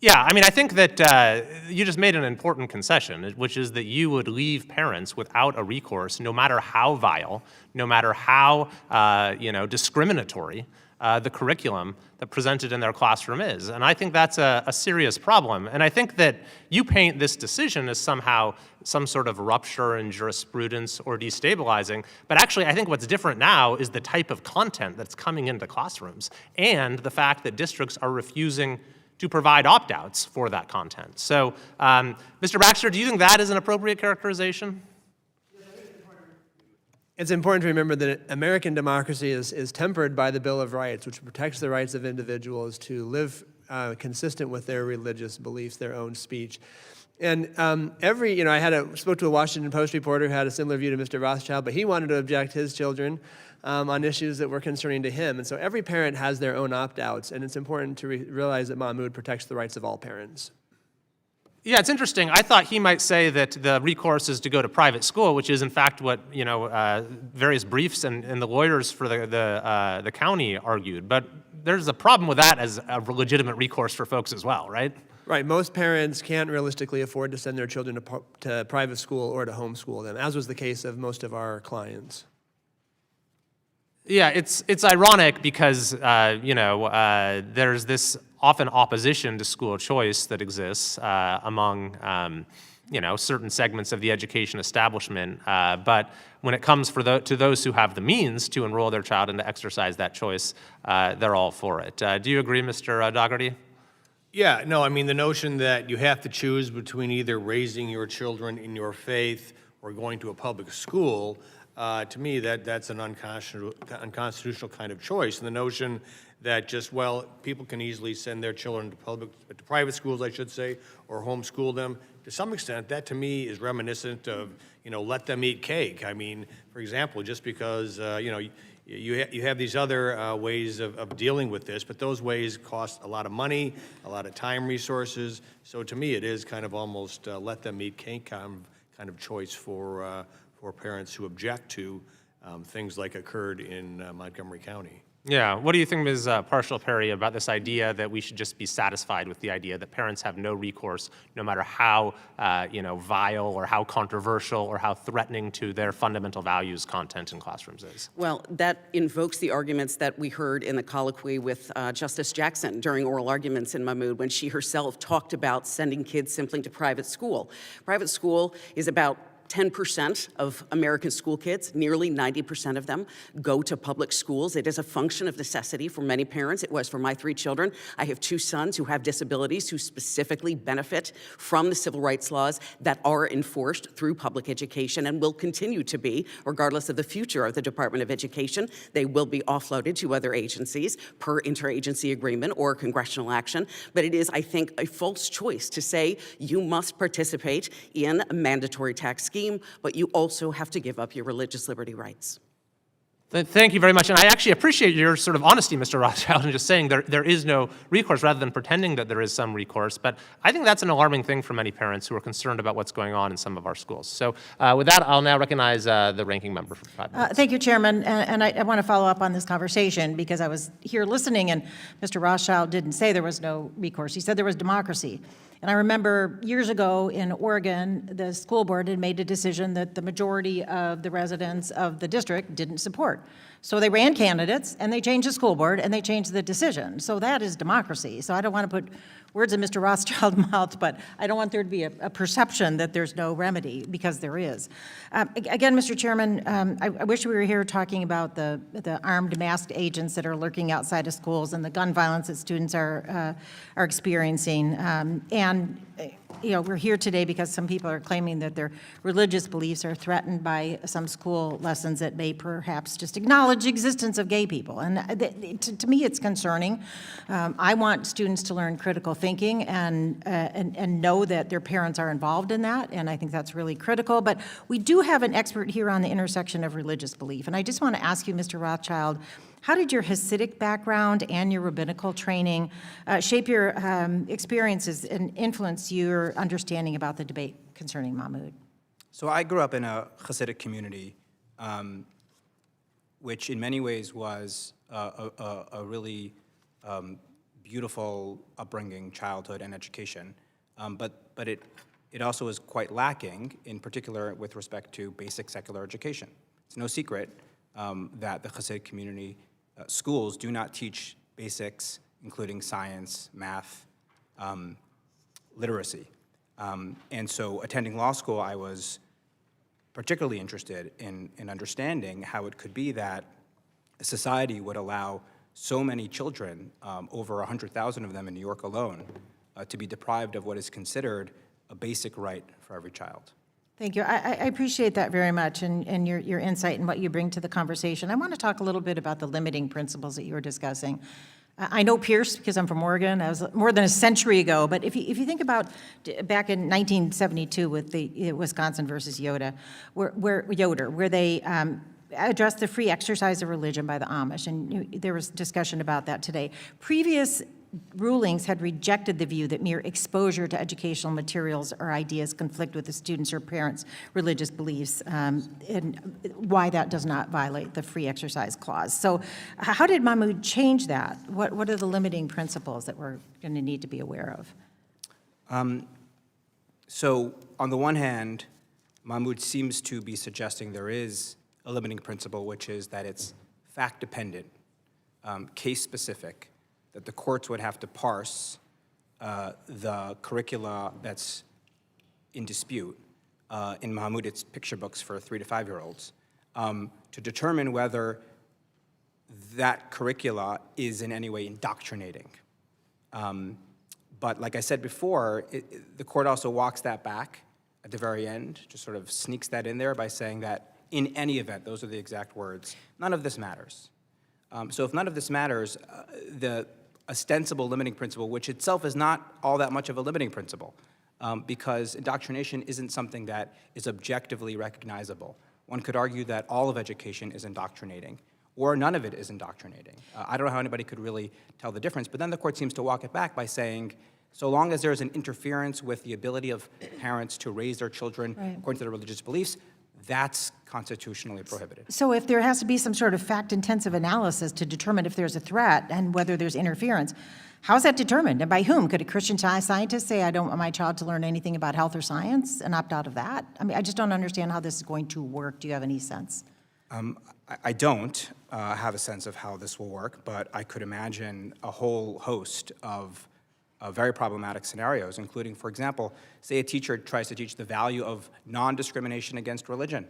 Yeah, I think that you just made an important concession, which is that you would leave parents without a recourse, no matter how vile, no matter how discriminatory the curriculum that presented in their classroom is. And I think that's a serious problem. And I think that you paint this decision as somehow some sort of rupture in jurisprudence or destabilizing. But actually, I think what's different now is the type of content that's coming into classrooms and the fact that districts are refusing to provide opt-outs for that content. So, Mr. Baxter, do you think that is an appropriate characterization? It's important to remember that American democracy is tempered by the Bill of Rights, which protects the rights of individuals to live consistent with their religious beliefs, their own speech. And I spoke to a Washington Post reporter who had a similar view to Mr. Rothschild, but he wanted to object his children on issues that were concerning to him. And so every parent has their own opt-outs, and it's important to realize that Mahmoud protects the rights of all parents. Yeah, it's interesting. I thought he might say that the recourse is to go to private school, which is in fact what various briefs and the lawyers for the county argued. But there's a problem with that as a legitimate recourse for folks as well, right? Right. Most parents can't realistically afford to send their children to private school or to homeschool them, as was the case of most of our clients. Yeah, it's ironic because there's this often opposition to school choice that exists among certain segments of the education establishment. But when it comes to those who have the means to enroll their child and to exercise that choice, they're all for it. Do you agree, Mr. Dougherty? Yeah, no, the notion that you have to choose between either raising your children in your faith or going to a public school, to me, that's an unconstitutional kind of choice. And the notion that people can easily send their children to private schools, I should say, or homeschool them, to some extent, that to me is reminiscent of, let them eat cake. For example, just because, you have these other ways of dealing with this, but those ways cost a lot of money, a lot of time, resources. So to me, it is kind of almost let them eat cake kind of choice for parents who object to things like occurred in Montgomery County. Yeah. What do you think, Ms. Parshall-Perry, about this idea that we should just be satisfied with the idea that parents have no recourse, no matter how vile or how controversial or how threatening to their fundamental values content in classrooms is? Well, that invokes the arguments that we heard in the colloquy with Justice Jackson during oral arguments in Mahmoud when she herself talked about sending kids simply to private school. Private school is about 10% of American school kids, nearly 90% of them, go to public schools. It is a function of necessity for many parents. It was for my 3 children. I have 2 sons who have disabilities who specifically benefit from the civil rights laws that are enforced through public education and will continue to be, regardless of the future of the Department of Education. They will be offloaded to other agencies per interagency agreement or congressional action. But it is, I think, a false choice to say you must participate in a mandatory tax scheme, but you also have to give up your religious liberty rights. Thank you very much. And I actually appreciate your sort of honesty, Mr. Rothschild, in just saying there is no recourse rather than pretending that there is some recourse. But I think that's an alarming thing for many parents who are concerned about what's going on in some of our schools. So with that, I'll now recognize the ranking member for 5 minutes. Thank you, Chairman. And I want to follow up on this conversation because I was here listening, and Mr. Rothschild didn't say there was no recourse. He said there was democracy. And I remember years ago in Oregon, the school board had made a decision that the majority of the residents of the district didn't support. So they ran candidates, and they changed the school board, and they changed the decision. So that is democracy. So I don't want to put words in Mr. Rothschild's mouth, but I don't want there to be a perception that there's no remedy, because there is. Again, Mr. Chairman, I wish we were here talking about the armed masked agents that are lurking outside of schools and the gun violence that students are experiencing. You know, we're here today because some people are claiming that their religious beliefs are threatened by some school lessons that may perhaps just acknowledge the existence of gay people. And to me, it's concerning. I want students to learn critical thinking and know that their parents are involved in that, and I think that's really critical. But we do have an expert here on the intersection of religious belief, and I just want to ask you, Mr. Rothschild, how did your Hasidic background and your rabbinical training shape your experiences and influence your understanding about the debate concerning Mahmoud? So I grew up in a Hasidic community, which in many ways was a really beautiful upbringing, childhood, and education. But it also is quite lacking, in particular with respect to basic secular education. It's no secret that the Hasidic community schools do not teach basics, including science, math, literacy. And so attending law school, I was particularly interested in understanding how it could be that a society would allow so many children, over 100,000 of them in New York alone, to be deprived of what is considered a basic right for every child. Thank you. I appreciate that very much, and your insight and what you bring to the conversation. I want to talk a little bit about the limiting principles that you were discussing. I know Pierce because I'm from Oregon. That was more than a century ago. But if you think about back in 1972 with the Wisconsin versus Yoder, where they addressed the free exercise of religion by the Amish, and there was discussion about that today. Previous rulings had rejected the view that mere exposure to educational materials or ideas conflict with the students' or parents' religious beliefs, and why that does not violate the free exercise clause. So how did Mahmoud change that? What are the limiting principles that we're going to need to be aware of? So on the one hand, Mahmoud seems to be suggesting there is a limiting principle, which is that it's fact-dependent, case-specific, that the courts would have to parse the curricula that's in dispute. In Mahmoud, it's picture books for 3 to 5-year-olds, to determine whether that curricula is in any way indoctrinating. But like I said before, the court also walks that back at the very end, just sort of sneaks that in there by saying that in any event, those are the exact words, none of this matters. So if none of this matters, the ostensible limiting principle, which itself is not all that much of a limiting principle, because indoctrination isn't something that is objectively recognizable. One could argue that all of education is indoctrinating, or none of it is indoctrinating. I don't know how anybody could really tell the difference, but then the court seems to walk it back by saying, so long as there's an interference with the ability of parents to raise their children according to their religious beliefs, that's constitutionally prohibited. So if there has to be some sort of fact-intensive analysis to determine if there's a threat and whether there's interference, how's that determined, and by whom? Could a Christian scientist say, I don't want my child to learn anything about health or science and opt out of that? I mean, I just don't understand how this is going to work. Do you have any sense? I don't have a sense of how this will work, but I could imagine a whole host of very problematic scenarios, including, for example, say a teacher tries to teach the value of non-discrimination against religion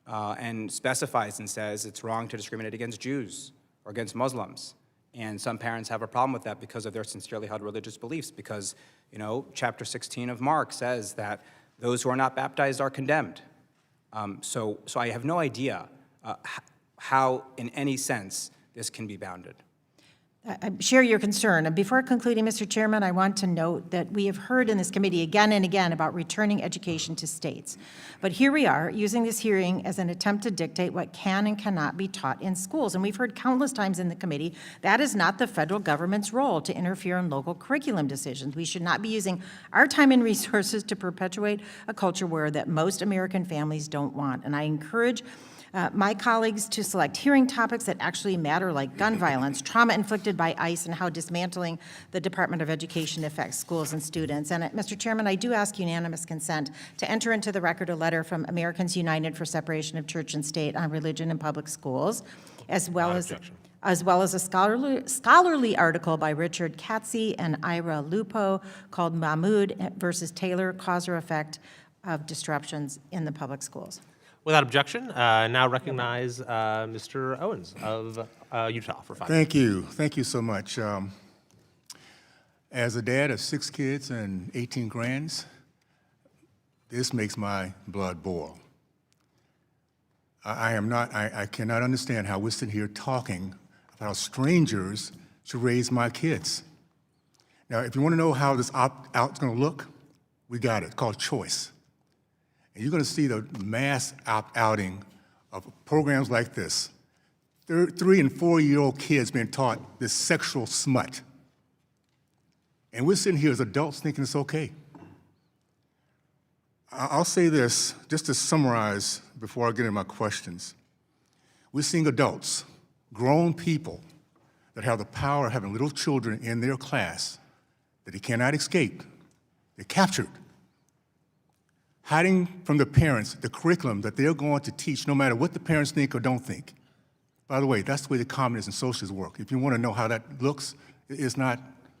and specifies and says it's wrong to discriminate against Jews or against Muslims. And some parents have a problem with that because of their sincerely held religious beliefs, because, you know, chapter 16 of Mark says that those who are not baptized are condemned. So I have no idea how, in any sense, this can be bounded. I share your concern. And before concluding, Mr. Chairman, I want to note that we have heard in this committee again and again about returning education to states. But here we are, using this hearing as an attempt to dictate what can and cannot be taught in schools. And we've heard countless times in the committee, that is not the federal government's role to interfere in local curriculum decisions. We should not be using our time and resources to perpetuate a culture war that most American families don't want. And I encourage my colleagues to select hearing topics that actually matter, like gun violence, trauma inflicted by ICE, and how dismantling the Department of Education affects schools and students. And Mr. Chairman, I do ask unanimous consent to enter into the record a letter from Americans United for Separation of Church and State on religion in public schools, as well as a scholarly article by Richard Katze and Ira Lupo called Mahmoud versus Taylor, Cause or Effect of Disruptions in the Public Schools. Without objection, now recognize Mr. Owens of Utah for 5 minutes. Thank you so much. As a dad of 6 kids and 18 grands, this makes my blood boil. I cannot understand how we're sitting here talking about how strangers should raise my kids. Now, if you want to know how this opt-out's going to look, we got it. It's called choice. And you're going to see the mass opt-outing of programs like this. 3- and 4-year-old kids being taught this sexual smut. And we're sitting here as adults thinking it's okay. I'll say this, just to summarize before I get into my questions. We're seeing adults, grown people, that have the power of having little children in their class that they cannot escape. They're captured. Hiding from the parents the curriculum that they're going to teach, no matter what the parents think or don't think. By the way, that's the way the communists and socialists work. If you want to know how that looks, it's not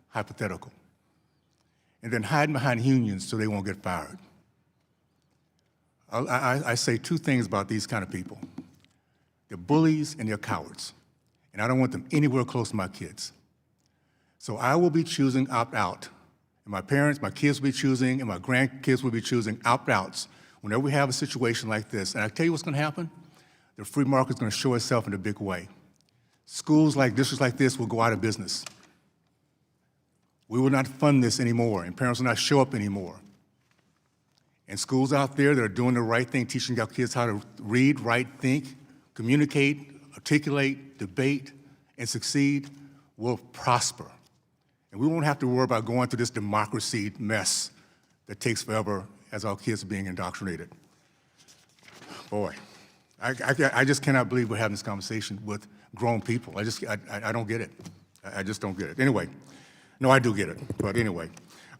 hypothetical. And then hiding behind unions so they won't get fired. I say 2 things about these kind of people. They're bullies and they're cowards. And I don't want them anywhere close to my kids. So I will be choosing opt-out. And my parents, my kids will be choosing, and my grandkids will be choosing opt-outs whenever we have a situation like this. And I tell you what's going to happen? The free market's going to show itself in a big way. Schools like districts like this will go out of business. We will not fund this anymore, and parents will not show up anymore. And schools out there that are doing the right thing, teaching our kids how to read, write, think, communicate, articulate, debate, and succeed will prosper. And we won't have to worry about going through this democracy mess that takes forever as our kids are being indoctrinated. Boy, I just cannot believe we're having this conversation with grown people. I don't get it. I just don't get it. Anyway, no, I do get it, but anyway.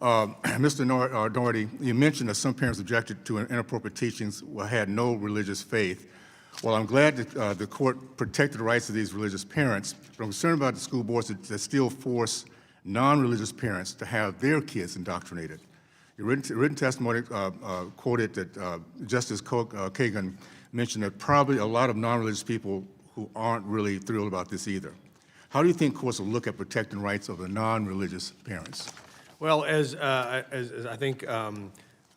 Mr. Doherty, you mentioned that some parents objected to inappropriate teachings or had no religious faith. Well, I'm glad that the court protected the rights of these religious parents, but I'm concerned about the school boards that still force non-religious parents to have their kids indoctrinated. Your written testimony quoted that Justice Kagan mentioned that probably a lot of non-religious people who aren't really thrilled about this either. How do you think courts will look at protecting rights of the non-religious parents? Well, as I think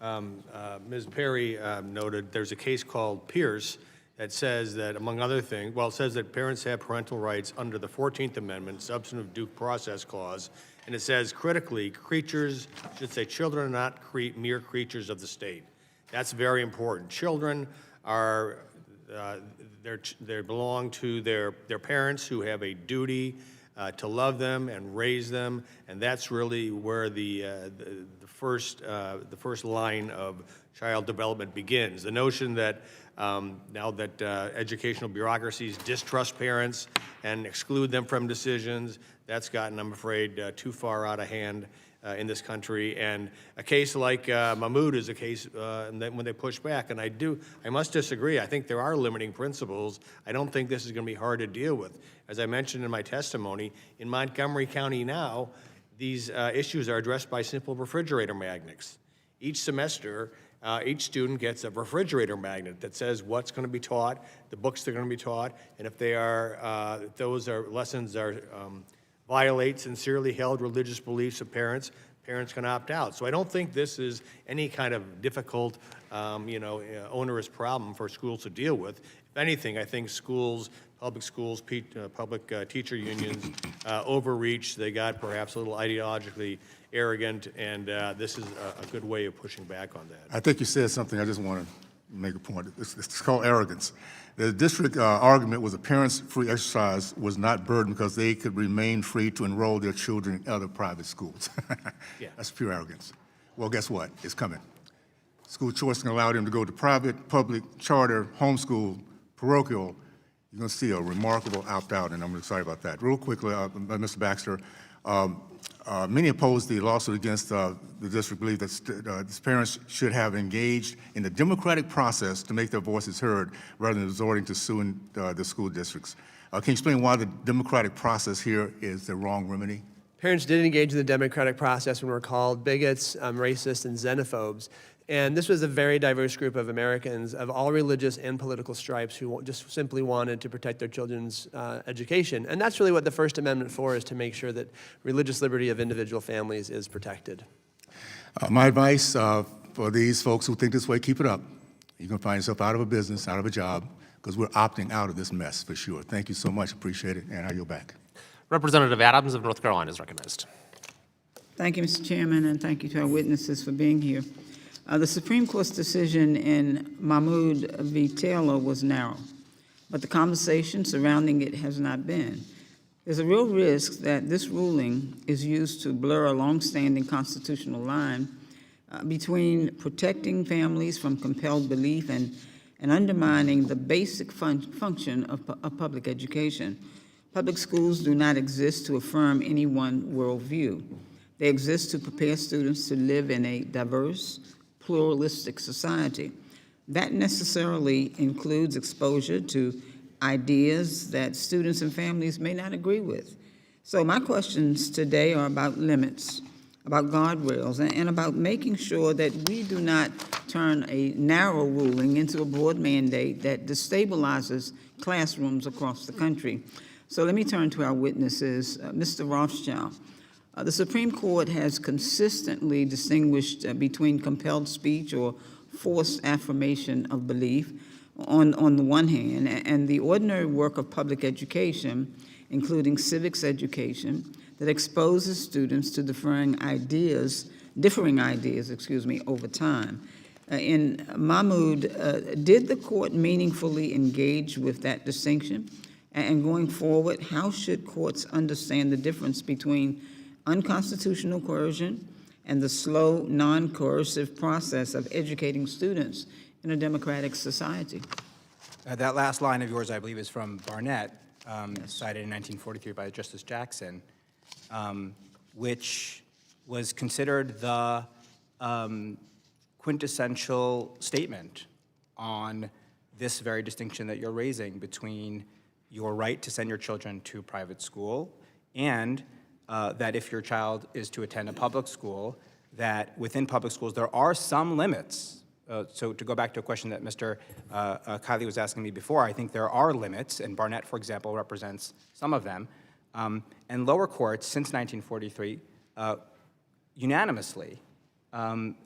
Ms. Perry noted, there's a case called Pierce that says that, among other things, well, it says that parents have parental rights under the 14th Amendment, Substantive Due Process Clause, and it says, critically, creatures, should say children are not mere creatures of the state. That's very important. Children are, they belong to their parents who have a duty to love them and raise them, and that's really where the first line of child development begins. The notion that now that educational bureaucracies distrust parents and exclude them from decisions, that's gotten, I'm afraid, too far out of hand in this country. And a case like Mahmoud is a case when they push back, and I must disagree. I think there are limiting principles. I don't think this is going to be hard to deal with. As I mentioned in my testimony, in Montgomery County now, these issues are addressed by simple refrigerator magnets. Each semester, each student gets a refrigerator magnet that says what's going to be taught, the books they're going to be taught, and if they are, if those are lessons violate sincerely held religious beliefs of parents parents can opt out. So I don't think this is any kind of difficult, onerous problem for schools to deal with. If anything, I think schools, public teacher unions, Overreach, they got perhaps a little ideologically arrogant, and this is a good way of pushing back on that. I think you said something, I just want to make a point. It's called arrogance. The district argument was a parents' free exercise was not burdened because they could remain free to enroll their children in other private schools. Yeah. That's pure arrogance. Well, guess what? It's coming. School choice can allow them to go to private, public, charter, homeschool, parochial. You're going to see a remarkable opt-out, and I'm excited about that. Real quickly, Mr. Baxter, many oppose the lawsuit against the district, believe that parents should have engaged in the democratic process to make their voices heard rather than resorting to suing the school districts. Can you explain why the democratic process here is the wrong remedy? Parents did engage in the democratic process when we're called bigots, racists, and xenophobes. And this was a very diverse group of Americans of all religious and political stripes who just simply wanted to protect their children's education. And that's really what the First Amendment for is, to make sure that religious liberty of individual families is protected. My advice for these folks who think this way, keep it up. You're going to find yourself out of a business, out of a job, because we're opting out of this mess for sure. Thank you so much. Appreciate it. And I yield back. Representative Adams of North Carolina is recognized. Thank you, Mr. Chairman, and thank you to our witnesses for being here. The Supreme Court's decision in Mahmoud v. Taylor was narrow, but the conversation surrounding it has not been. There's a real risk that this ruling is used to blur a longstanding constitutional line between protecting families from compelled belief and undermining the basic function of public education. Public schools do not exist to affirm any one worldview. They exist to prepare students to live in a diverse, pluralistic society. That necessarily includes exposure to ideas that students and families may not agree with. So my questions today are about limits, about guardrails, and about making sure that we do not turn a narrow ruling into a broad mandate that destabilizes classrooms across the country. So let me turn to our witnesses. Mr. Rothschild, the Supreme Court has consistently distinguished between compelled speech or forced affirmation of belief on the one hand, and the ordinary work of public education, including civics education, that exposes students to differing ideas over time. In Mahmoud, did the court meaningfully engage with that distinction? And going forward, how should courts understand the difference between unconstitutional coercion and the slow, non-coercive process of educating students in a democratic society? That last line of yours, I believe, is from Barnett, cited in 1943 by Justice Jackson, which was considered the quintessential statement on this very distinction that you're raising between your right to send your children to private school and that if your child is to attend a public school, that within public schools there are some limits. So to go back to a question that Mr. Kiley was asking me before, I think there are limits, and Barnett, for example, represents some of them. And lower courts, since 1943, unanimously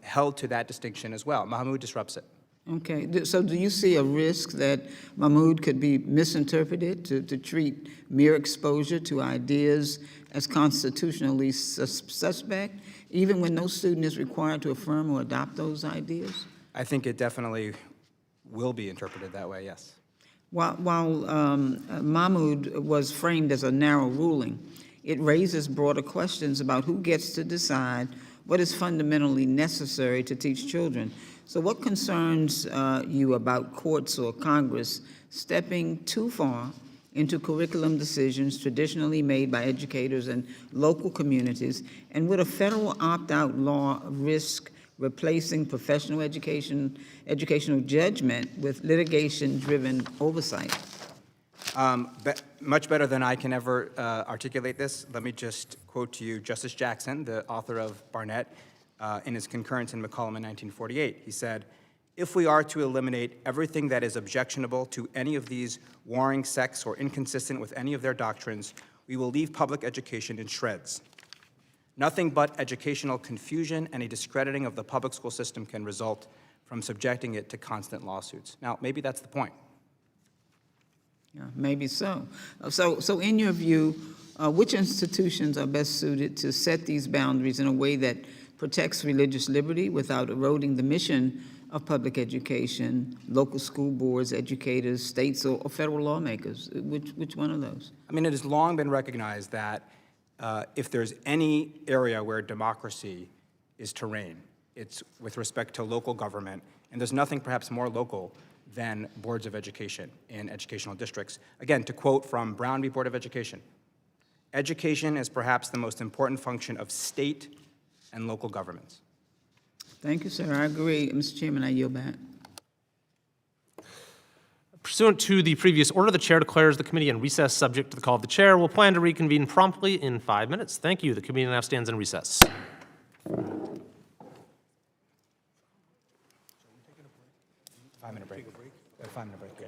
held to that distinction as well. Mahmoud disrupts it. Okay, so do you see a risk that Mahmoud could be misinterpreted to treat mere exposure to ideas as constitutionally suspect, even when no student is required to affirm or adopt those ideas? I think it definitely will be interpreted that way, yes. While Mahmoud was framed as a narrow ruling, it raises broader questions about who gets to decide what is fundamentally necessary to teach children. So what concerns you about courts or Congress stepping too far into curriculum decisions traditionally made by educators and local communities, and would a federal opt-out law risk replacing professional educational judgment with litigation-driven oversight? Much better than I can ever articulate this, let me just quote to you Justice Jackson, the author of Barnett, in his concurrence in McCollum in 1948. He said, "If we are to eliminate everything that is objectionable to any of these warring sects or inconsistent with any of their doctrines, we will leave public education in shreds. Nothing but educational confusion and a discrediting of the public school system can result from subjecting it to constant lawsuits. Now, maybe that's the point. Yeah, maybe so. So in your view, which institutions are best suited to set these boundaries in a way that protects religious liberty without eroding the mission of public education, local school boards, educators, states, or federal lawmakers? Which one of those? I mean, it has long been recognized that if there's any area where democracy is to reign, it's with respect to local government, and there's nothing perhaps more local than boards of education in educational districts. Again, to quote from Brown v. Board of Education, education is perhaps the most important function of state and local governments. Thank you, sir. I agree. Mr. Chairman, I yield back. Pursuant to the previous order, the chair declares the committee in recess subject to the call of the chair. We'll plan to reconvene promptly in 5 minutes. Thank you. The committee now stands in recess. 5-minute break. 5-minute break. Yeah.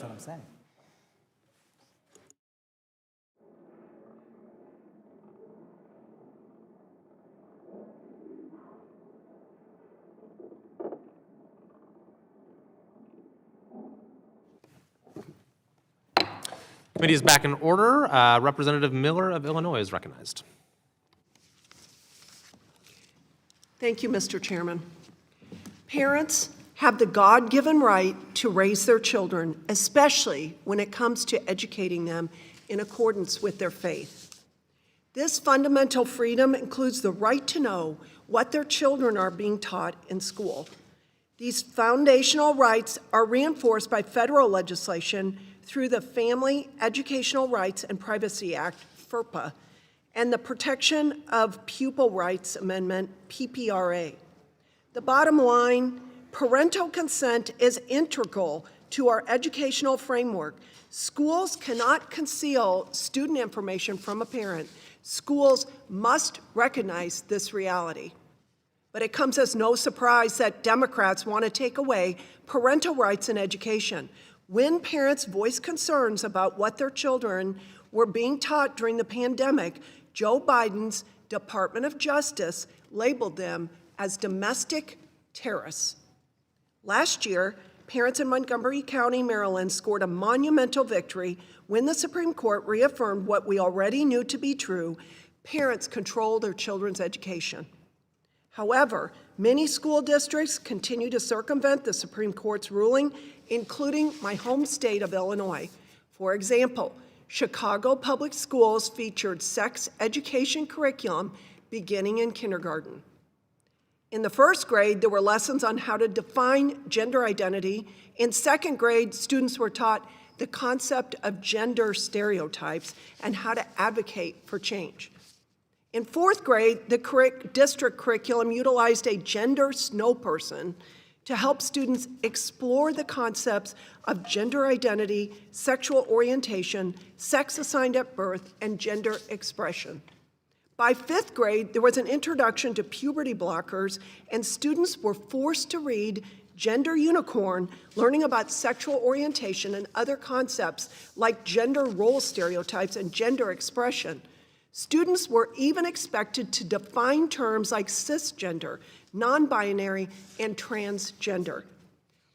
That's what I'm saying. Committee is back in order. Representative Miller of Illinois is recognized. Thank you, Mr. Chairman. Parents have the God-given right to raise their children, especially when it comes to educating them in accordance with their faith. This fundamental freedom includes the right to know what their children are being taught in school. These foundational rights are reinforced by federal legislation through the Family Educational Rights and Privacy Act, FERPA, and the Protection of Pupil Rights Amendment, PPRA. The bottom line, parental consent is integral to our educational framework. Schools cannot conceal student information from a parent. Schools must recognize this reality. But it comes as no surprise that Democrats want to take away parental rights in education. When parents voice concerns about what their children were being taught during the pandemic, Joe Biden's Department of Justice labeled them as domestic terrorists. Last year, parents in Montgomery County, Maryland, scored a monumental victory when the Supreme Court reaffirmed what we already knew to be true: parents control their children's education. However, many school districts continue to circumvent the Supreme Court's ruling, including my home state of Illinois. For example, Chicago Public Schools featured sex education curriculum beginning in kindergarten. In the first grade, there were lessons on how to define gender identity. In second grade, students were taught the concept of gender stereotypes and how to advocate for change. In fourth grade, the district curriculum utilized a gender snowperson to help students explore the concepts of gender identity, sexual orientation, sex assigned at birth, and gender expression. By fifth grade, there was an introduction to puberty blockers, and students were forced to read Gender Unicorn, learning about sexual orientation and other concepts like gender role stereotypes and gender expression. Students were even expected to define terms like cisgender, non-binary, and transgender.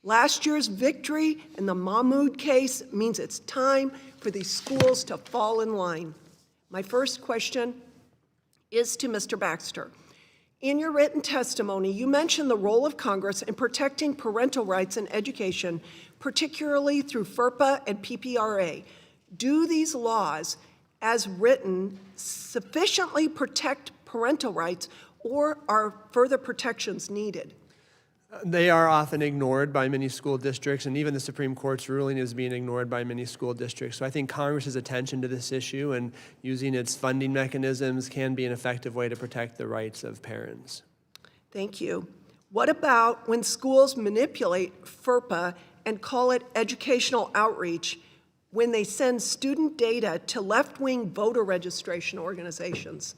Last year's victory in the Mahmoud case means it's time for these schools to fall in line. My first question is to Mr. Baxter. In your written testimony, you mentioned the role of Congress in protecting parental rights in education, particularly through FERPA and PPRA. Do these laws, as written, sufficiently protect parental rights, or are further protections needed? They are often ignored by many school districts, and even the Supreme Court's ruling is being ignored by many school districts. So I think Congress's attention to this issue and using its funding mechanisms can be an effective way to protect the rights of parents. Thank you. What about when schools manipulate FERPA and call it educational outreach when they send student data to left-wing voter registration organizations?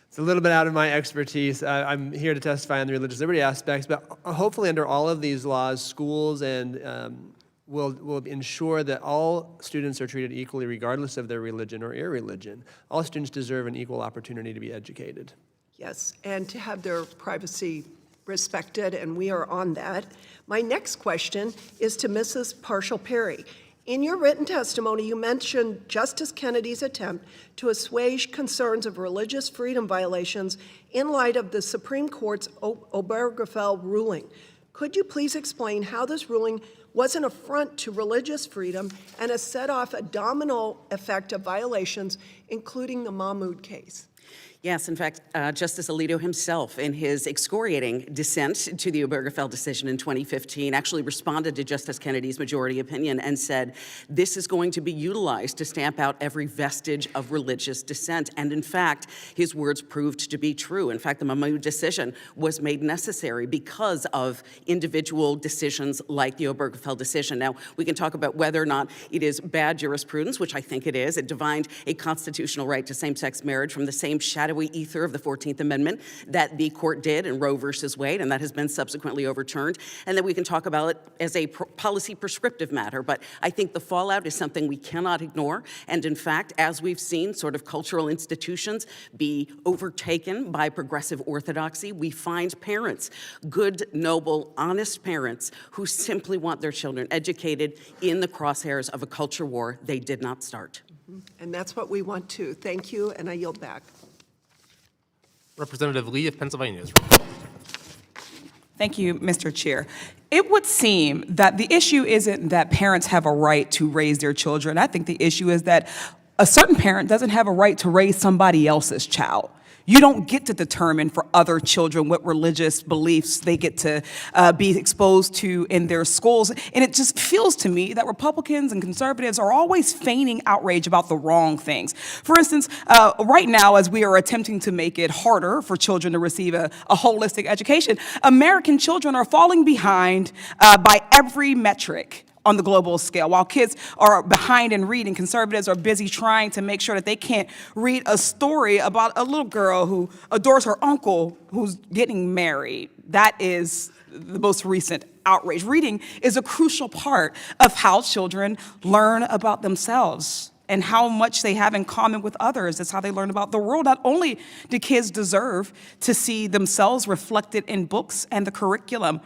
It's a little bit out of my expertise. I'm here to testify on the religious liberty aspects, but hopefully under all of these laws, schools will ensure that all students are treated equally regardless of their religion or irreligion. All students deserve an equal opportunity to be educated. Yes, and to have their privacy respected, and we are on that. My next question is to Mrs. Parshall-Perry. In your written testimony, you mentioned Justice Kennedy's attempt to assuage concerns of religious freedom violations in light of the Supreme Court's Obergefell ruling. Could you please explain how this ruling was an affront to religious freedom and has set off a domino effect of violations, including the Mahmoud case? Yes, in fact, Justice Alito himself, in his excoriating dissent to the Obergefell decision in 2015, actually responded to Justice Kennedy's majority opinion and said, this is going to be utilized to stamp out every vestige of religious dissent. And in fact, his words proved to be true. In fact, the Mahmoud decision was made necessary because of individual decisions like the Obergefell decision. Now, we can talk about whether or not it is bad jurisprudence, which I think it is. It divined a constitutional right to same-sex marriage from the same shadow shadowy ether of the 14th Amendment that the court did in Roe versus Wade, and that has been subsequently overturned, and then we can talk about it as a policy prescriptive matter. But I think the fallout is something we cannot ignore, and in fact, as we've seen sort of cultural institutions be overtaken by progressive orthodoxy, we find parents, good, noble, honest parents, who simply want their children educated in the crosshairs of a culture war they did not start. And that's what we want too. Thank you, and I yield back. Representative Lee of Pennsylvania. Thank you, Mr. Chair. It would seem that the issue isn't that parents have a right to raise their children. I think the issue is that a certain parent doesn't have a right to raise somebody else's child. You don't get to determine for other children what religious beliefs they get to be exposed to in their schools. And it just feels to me that Republicans and conservatives are always feigning outrage about the wrong things. For instance, right now, as we are attempting to make it harder for children to receive a holistic education, American children are falling behind by every metric on the global scale. While kids are behind in reading, conservatives are busy trying to make sure that they can't read a story about a little girl who adores her uncle who's getting married. That is the most recent outrage. Reading is a crucial part of how children learn about themselves and how much they have in common with others. That's how they learn about the world. Not only do kids deserve to see themselves reflected in books and the curriculum,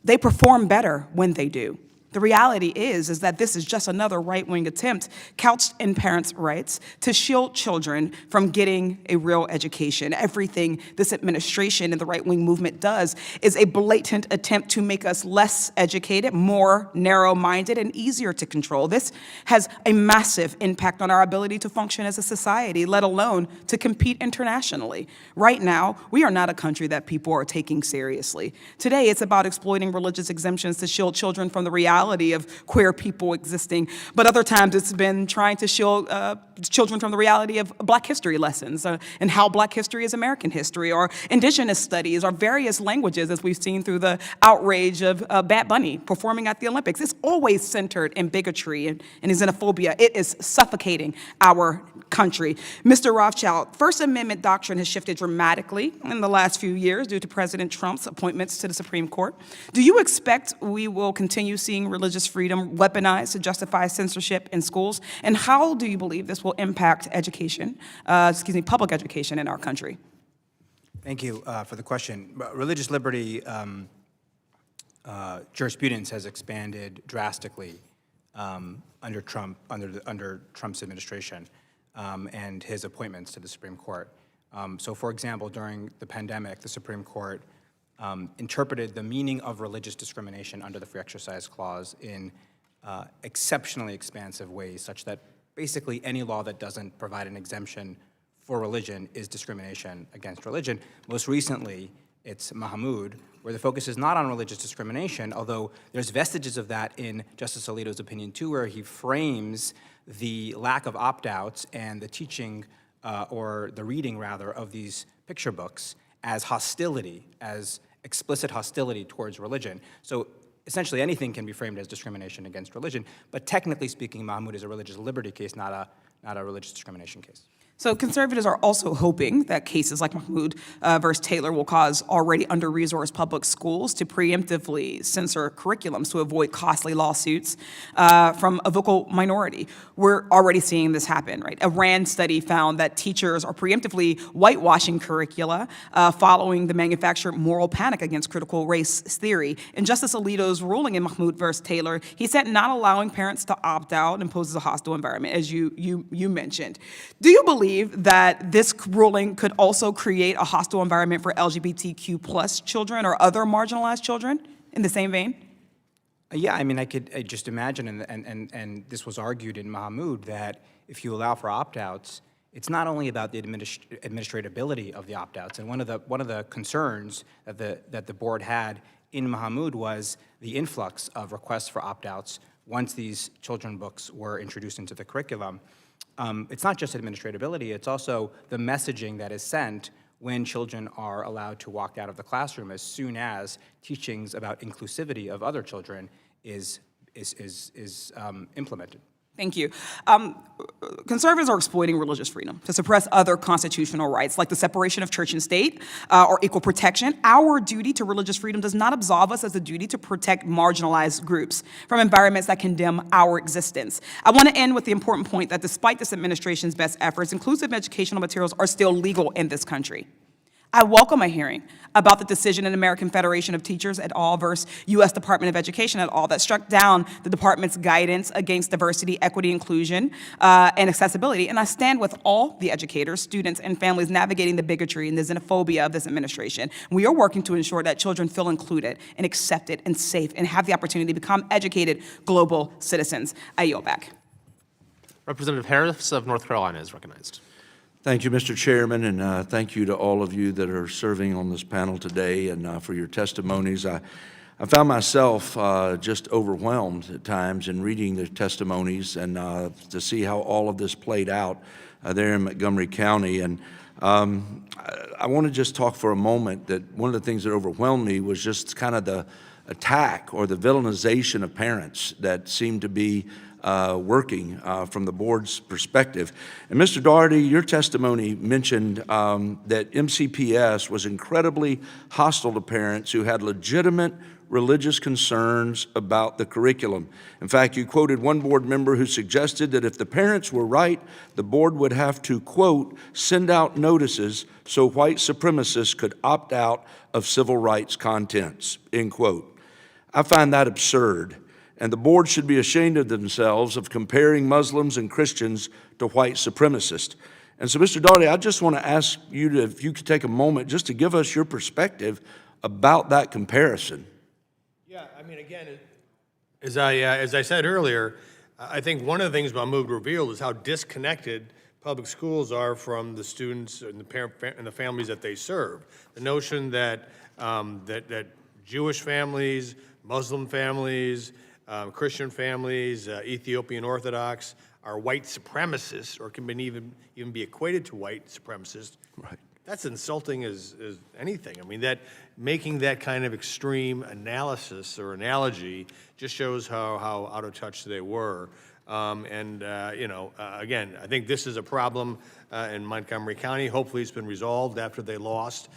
they perform better when they do. The reality is that this is just another right-wing attempt couched in parents' rights to shield children from getting a real education. Everything this administration and the right-wing movement does is a blatant attempt to make us less educated, more narrow-minded, and easier to control. This has a massive impact on our ability to function as a society, let alone to compete internationally. Right now, we are not a country that people are taking seriously. Today, it's about exploiting religious exemptions to shield children from the reality of queer people existing, but other times it's been trying to shield children from the reality of Black history lessons and how Black history is American history, or Indigenous studies, or various languages, as we've seen through the outrage of Bad Bunny performing at the Olympics. It's always centered in bigotry and xenophobia. It is suffocating our country. Mr. Rothschild, First Amendment doctrine has shifted dramatically in the last few years due to President Trump's appointments to the Supreme Court. Do you expect we will continue seeing religious freedom weaponized to justify censorship in schools? And how do you believe this will impact education, public education in our country? Thank you for the question. Religious liberty jurisprudence has expanded drastically under Trump's administration and his appointments to the Supreme Court. So, for example, during the pandemic, the Supreme Court interpreted the meaning of religious discrimination under the Free Exercise Clause in exceptionally expansive ways, such that basically any law that doesn't provide an exemption for religion is discrimination against religion. Most recently, it's Mahmoud, where the focus is not on religious discrimination, although there's vestiges of that in Justice Alito's opinion too, where he frames the lack of opt-outs and the teaching, or the reading rather, of these picture books as hostility, as explicit hostility towards religion. So essentially anything can be framed as discrimination against religion, but technically speaking, Mahmoud is a religious liberty case, not a religious discrimination case. So conservatives are also hoping that cases like Mahmoud versus Taylor will cause already under-resourced public schools to preemptively censor curriculums to avoid costly lawsuits from a vocal minority. We're already seeing this happen, right? A RAND study found that teachers are preemptively whitewashing curricula following the manufactured moral panic against critical race theory. In Justice Alito's ruling in Mahmoud versus Taylor, he said not allowing parents to opt out imposes a hostile environment, as you mentioned. Do you believe that this ruling could also create a hostile environment for LGBTQ plus children or other marginalized children in the same vein? Yeah, I mean, I could just imagine, and this was argued in Mahmoud, that if you allow for opt-outs, it's not only about the administratability of the opt-outs, and one of the concerns that the board had in Mahmoud was the influx of requests for opt-outs once these children books were introduced into the curriculum. It's not just administratability, it's also the messaging that is sent when children are allowed to walk out of the classroom as soon as teachings about inclusivity of other children is implemented. Thank you. Conservatives are exploiting religious freedom to suppress other constitutional rights, like the separation of church and state or equal protection. Our duty to religious freedom does not absolve us as a duty to protect marginalized groups from environments that condemn our existence. I want to end with the important point that despite this administration's best efforts, inclusive educational materials are still legal in this country. I welcome a hearing about the decision in American Federation of Teachers et al. Versus U.S. Department of Education et al. That struck down the department's guidance against diversity, equity, inclusion, and accessibility. And I stand with all the educators, students, and families navigating the bigotry and the xenophobia of this administration. We are working to ensure that children feel included and accepted and safe and have the opportunity to become educated global citizens. I yield back. Representative Harris of North Carolina is recognized. Thank you, Mr. Chairman, and thank you to all of you that are serving on this panel today and for your testimonies. I found myself just overwhelmed at times in reading the testimonies and to see how all of this played out there in Montgomery County. And I want to just talk for a moment that one of the things that overwhelmed me was just kind of the attack or the villainization of parents that seemed to be working from the board's perspective. And Mr. Daugherty, your testimony mentioned that MCPS was incredibly hostile to parents who had legitimate religious concerns about the curriculum. In fact, you quoted one board member who suggested that if the parents were right, the board would have to, quote, send out notices so white supremacists could opt out of civil rights contents, end quote. I find that absurd. And the board should be ashamed of themselves of comparing Muslims and Christians to white supremacists. And so, Mr. Daugherty, I just want to ask you to, if you could take a moment just to give us your perspective about that comparison. Yeah, I mean, again, as I said earlier, I think one of the things Mahmoud revealed is how disconnected public schools are from the students and the families that they serve. The notion that that Jewish families, Muslim families, Christian families, Ethiopian Orthodox are white supremacists or can even be equated to white supremacists. Right. That's insulting as anything. I mean, that making that kind of extreme analysis or analogy just shows how out of touch they were. Again, I think this is a problem in Montgomery County. Hopefully it's been resolved after they lost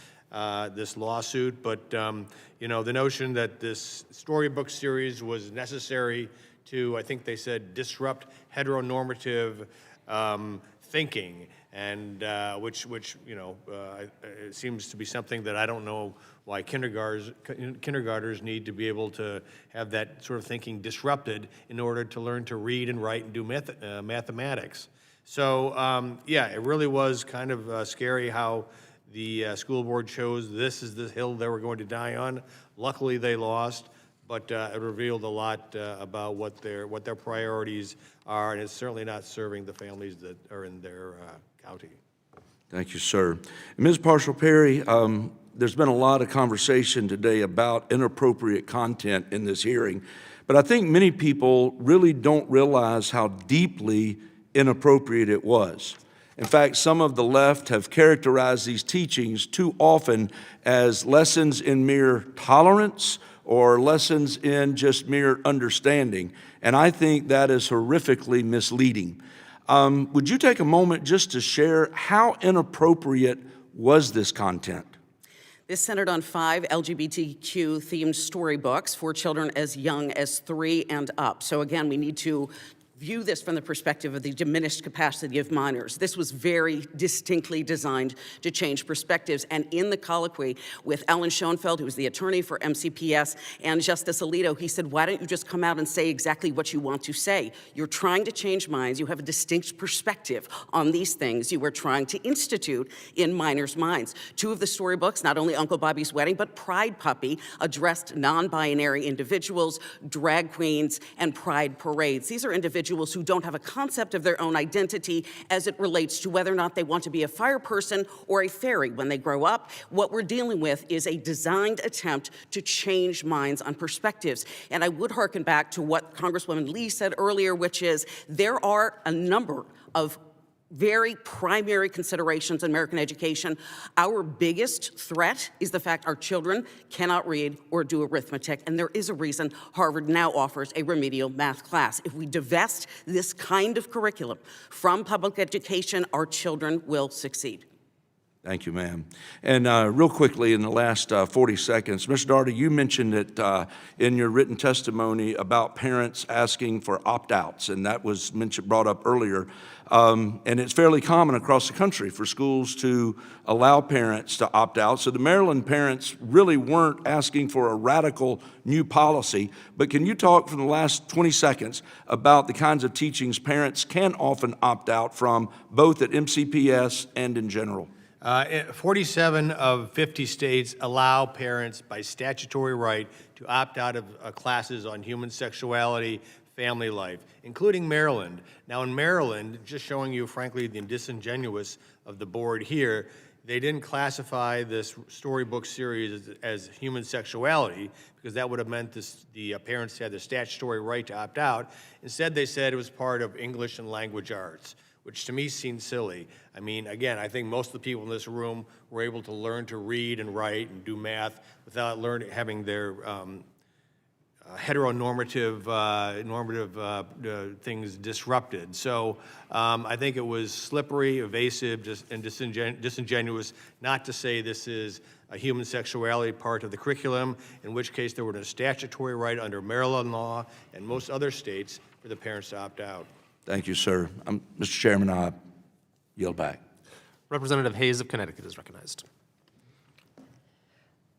this lawsuit, but the notion that this storybook series was necessary to, I think they said, disrupt heteronormative thinking, and which it seems to be something that I don't know why kindergartners need to be able to have that sort of thinking disrupted in order to learn to read and write and do mathematics. So yeah, it really was kind of scary how the school board chose this is the hill they were going to die on. Luckily, they lost, but it revealed a lot about what their priorities are, and it's certainly not serving the families that are in their county. Thank you, sir. Ms. Parshall-Perry, there's been a lot of conversation today about inappropriate content in this hearing, but I think many people really don't realize how deeply inappropriate it was. In fact, some of the left have characterized these teachings too often as lessons in mere tolerance or lessons in just mere understanding, and I think that is horrifically misleading. Would you take a moment just to share how inappropriate was this content? This centered on 5 LGBTQ-themed storybooks for children as young as 3 and up. So again, we need to view this from the perspective of the diminished capacity of minors. This was very distinctly designed to change perspectives. And in the colloquy with Alan Schoenfeld, who was the attorney for MCPS, and Justice Alito, he said, why don't you just come out and say exactly what you want to say? You're trying to change minds. You have a distinct perspective on these things you were trying to institute in minors' minds. 2 of the storybooks, not only Uncle Bobby's Wedding, but Pride Puppy, addressed non-binary individuals, drag queens, and pride parades. These are individuals who don't have a concept of their own identity as it relates to whether or not they want to be a fire person or a fairy when they grow up. What we're dealing with is a designed attempt to change minds on perspectives. And I would hearken back to what Congresswoman Lee said earlier, which is there are a number of very primary considerations in American education. Our biggest threat is the fact our children cannot read or do arithmetic, and there is a reason Harvard now offers a remedial math class. If we divest this kind of curriculum from public education, our children will succeed. Thank you, ma'am. And real quickly, in the last 40 seconds, Mr. Daugherty, you mentioned it in your written testimony about parents asking for opt-outs, and that was brought up earlier. And it's fairly common across the country for schools to allow parents to opt out. So the Maryland parents really weren't asking for a radical new policy. But can you talk for the last 20 seconds about the kinds of teachings parents can often opt out from, both at MCPS and in general? 47 of 50 states allow parents by statutory right to opt out of classes on human sexuality, family life, including Maryland. Now in Maryland, just showing you frankly the disingenuous of the board here, they didn't classify this storybook series as human sexuality because that would have meant the parents had the statutory right to opt out. Instead, they said it was part of English and language arts, which to me seems silly. I mean, again, I think most of the people in this room were able to learn to read and write and do math without having their heteronormative normative things disrupted. So I think it was slippery, evasive, and disingenuous not to say this is a human sexuality part of the curriculum, in which case there was a statutory right under Maryland law and most other states for the parents to opt out. Thank you, sir. Mr. Chairman, I yield back. Representative Hayes of Connecticut is recognized.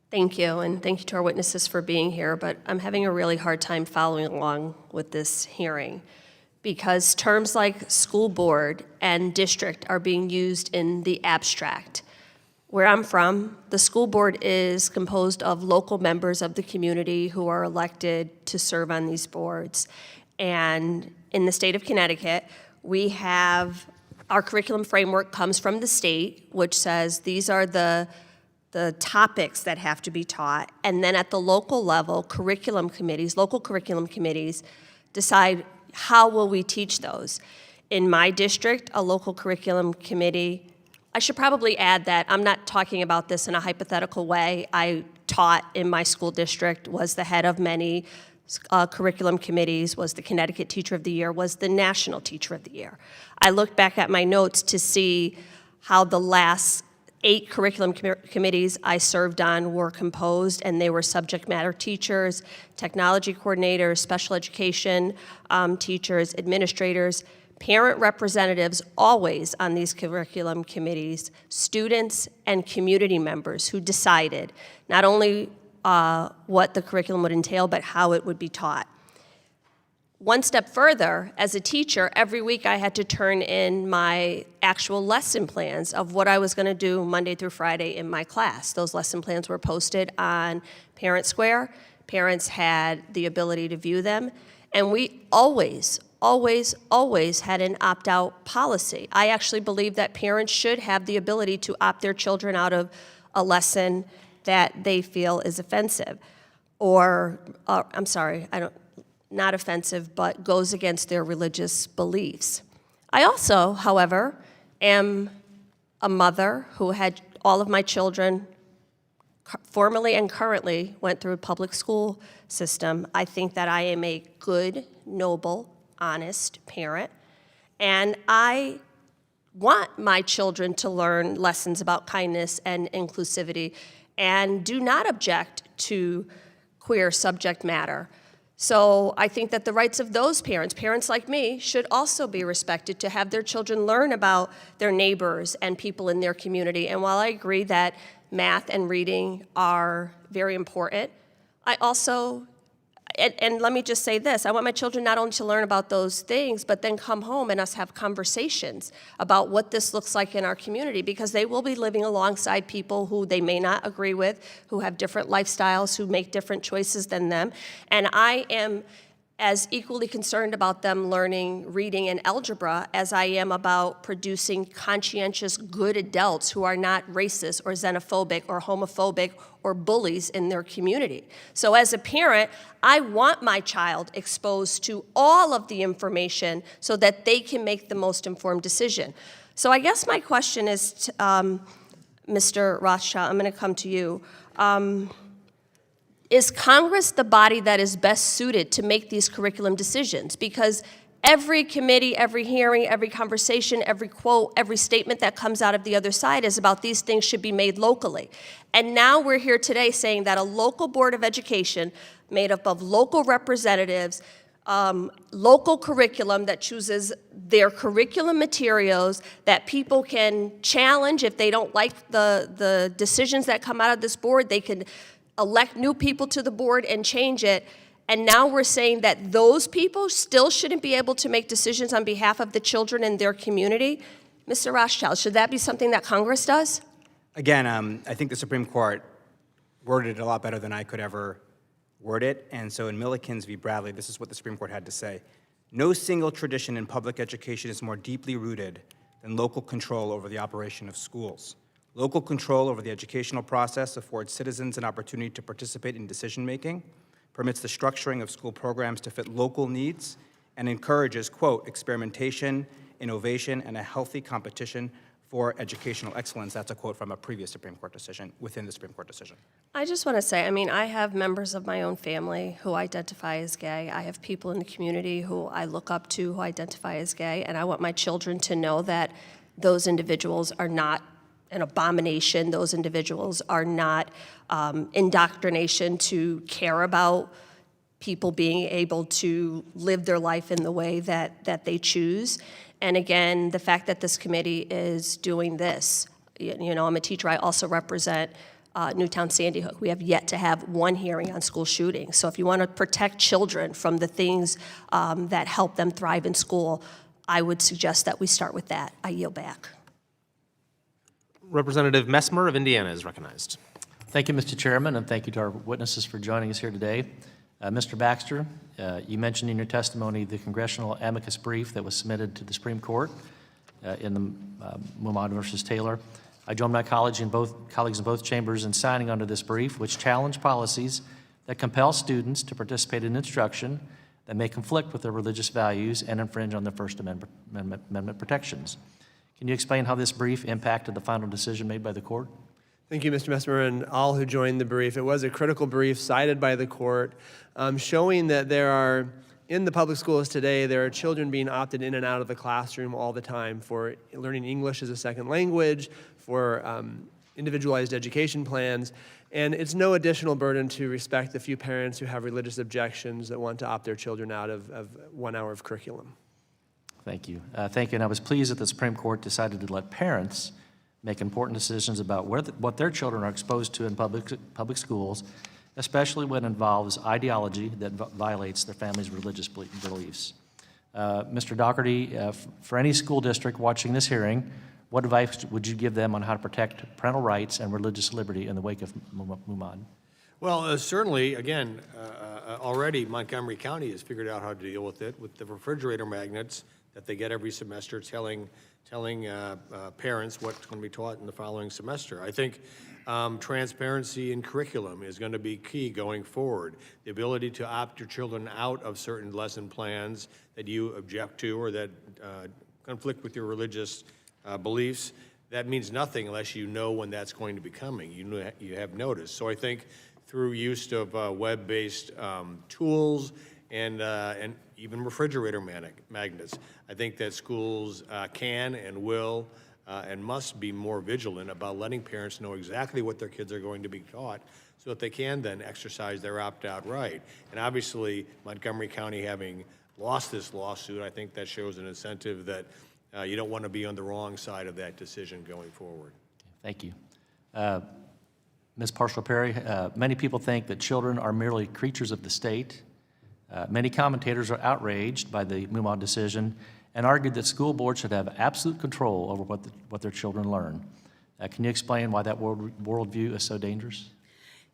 Thank you, and thank you to our witnesses for being here, but I'm having a really hard time following along with this hearing because terms like school board and district are being used in the abstract. Where I'm from, the school board is composed of local members of the community who are elected to serve on these boards. And in the state of Connecticut, we have our curriculum framework comes from the state, which says these are the topics that have to be taught. And then at the local level, local curriculum committees decide how will we teach those. In my district, a local curriculum committee, I should probably add that I'm not talking about this in a hypothetical way. I taught in my school district, was the head of many curriculum committees, was the Connecticut Teacher of the Year, was the National Teacher of the Year. I looked back at my notes to see how the last 8 curriculum committees I served on were composed, and they were subject matter teachers, technology coordinators, special education teachers, administrators, parent representatives always on these curriculum committees, students and community members who decided not only what the curriculum would entail, but how it would be taught. One step further, as a teacher, every week I had to turn in my actual lesson plans of what I was going to do Monday through Friday in my class. Those lesson plans were posted on Parent Square. Parents had the ability to view them, and we always had an opt-out policy. I actually believe that parents should have the ability to opt their children out of a lesson that they feel is offensive, or not offensive, but goes against their religious beliefs. I also, however, am a mother who had all of my children formerly and currently went through a public school system. I think that I am a good, noble, honest parent, and I want my children to learn lessons about kindness and inclusivity and do not object to queer subject matter. So I think that the rights of those parents like me, should also be respected to have their children learn about their neighbors and people in their community. And while I agree that math and reading are very important, I also, and let me just say this, I want my children not only to learn about those things, but then come home and us have conversations about what this looks like in our community, because they will be living alongside people who they may not agree with, who have different lifestyles, who make different choices than them. And I am as equally concerned about them learning reading and algebra as I am about producing conscientious, good adults who are not racist or xenophobic or homophobic or bullies in their community. So as a parent, I want my child exposed to all of the information so that they can make the most informed decision. So I guess my question is, Mr. Rothschild, I'm going to come to you. Is Congress the body that is best suited to make these curriculum decisions? Because every committee, every hearing, every conversation, every quote, every statement that comes out of the other side is about these things should be made locally. And now we're here today saying that a local board of education made up of local representatives, local curriculum that chooses their curriculum materials that people can challenge if they don't like the decisions that come out of this board. They can elect new people to the board and change it. And now we're saying that those people still shouldn't be able to make decisions on behalf of the children in their community. Mr. Rothschild, should that be something that Congress does? Again, I think the Supreme Court worded it a lot better than I could ever word it. And so in Millikins v. Bradley, this is what the Supreme Court had to say. No single tradition in public education is more deeply rooted than local control over the operation of schools. Local control over the educational process affords citizens an opportunity to participate in decision-making, permits the structuring of school programs to fit local needs, and encourages, quote, experimentation, innovation, and a healthy competition for educational excellence. That's a quote from a previous Supreme Court decision, within the Supreme Court decision. I just want to say, I mean, I have members of my own family who identify as gay. I have people in the community who I look up to who identify as gay, and I want my children to know that those individuals are not an abomination. Those individuals are not indoctrination to care about people being able to live their life in the way that they choose. And again, the fact that this committee is doing this, you know, I'm a teacher, I also represent Newtown Sandy Hook. We have yet to have one hearing on school shootings. So if you want to protect children from the things that help them thrive in school, I would suggest that we start with that. I yield back. Representative Messmer of Indiana is recognized. Thank you, Mr. Chairman, and thank you to our witnesses for joining us here today. Mr. Baxter, you mentioned in your testimony the congressional amicus brief that was submitted to the Supreme Court in the Mahmoud versus Taylor. I joined my colleagues in both chambers in signing under this brief, which challenged policies that compel students to participate in instruction that may conflict with their religious values and infringe on their First Amendment protections. Can you explain how this brief impacted the final decision made by the court? Thank you, Mr. Messmer, and all who joined the brief. It was a critical brief cited by the court, showing that there are, in the public schools today, there are children being opted in and out of the classroom all the time for learning English as a second language, for individualized education plans, and it's no additional burden to respect the few parents who have religious objections that want to opt their children out of 1 hour of curriculum. Thank you. Thank you, and I was pleased that the Supreme Court decided to let parents make important decisions about what their children are exposed to in public schools, especially when it involves ideology that violates their family's religious beliefs. Mr. Doherty, for any school district watching this hearing, what advice would you give them on how to protect parental rights and religious liberty in the wake of Mahmoud? Well, certainly, again, already Montgomery County has figured out how to deal with it with the refrigerator magnets that they get every semester telling parents what's going to be taught in the following semester. I think transparency in curriculum is going to be key going forward. The ability to opt your children out of certain lesson plans that you object to or that conflict with your religious beliefs, that means nothing unless you know when that's going to be coming. You have notice. So I think through use of web-based tools and even refrigerator magnets, I think that schools can and will and must be more vigilant about letting parents know exactly what their kids are going to be taught so that they can then exercise their opt-out right. And obviously, Montgomery County having lost this lawsuit, I think that shows an incentive that you don't want to be on the wrong side of that decision going forward. Thank you. Ms. Parshall-Perry, many people think that children are merely creatures of the state. Many commentators are outraged by the Mahmoud decision and argued that school boards should have absolute control over what their children learn. Can you explain why that worldview is so dangerous?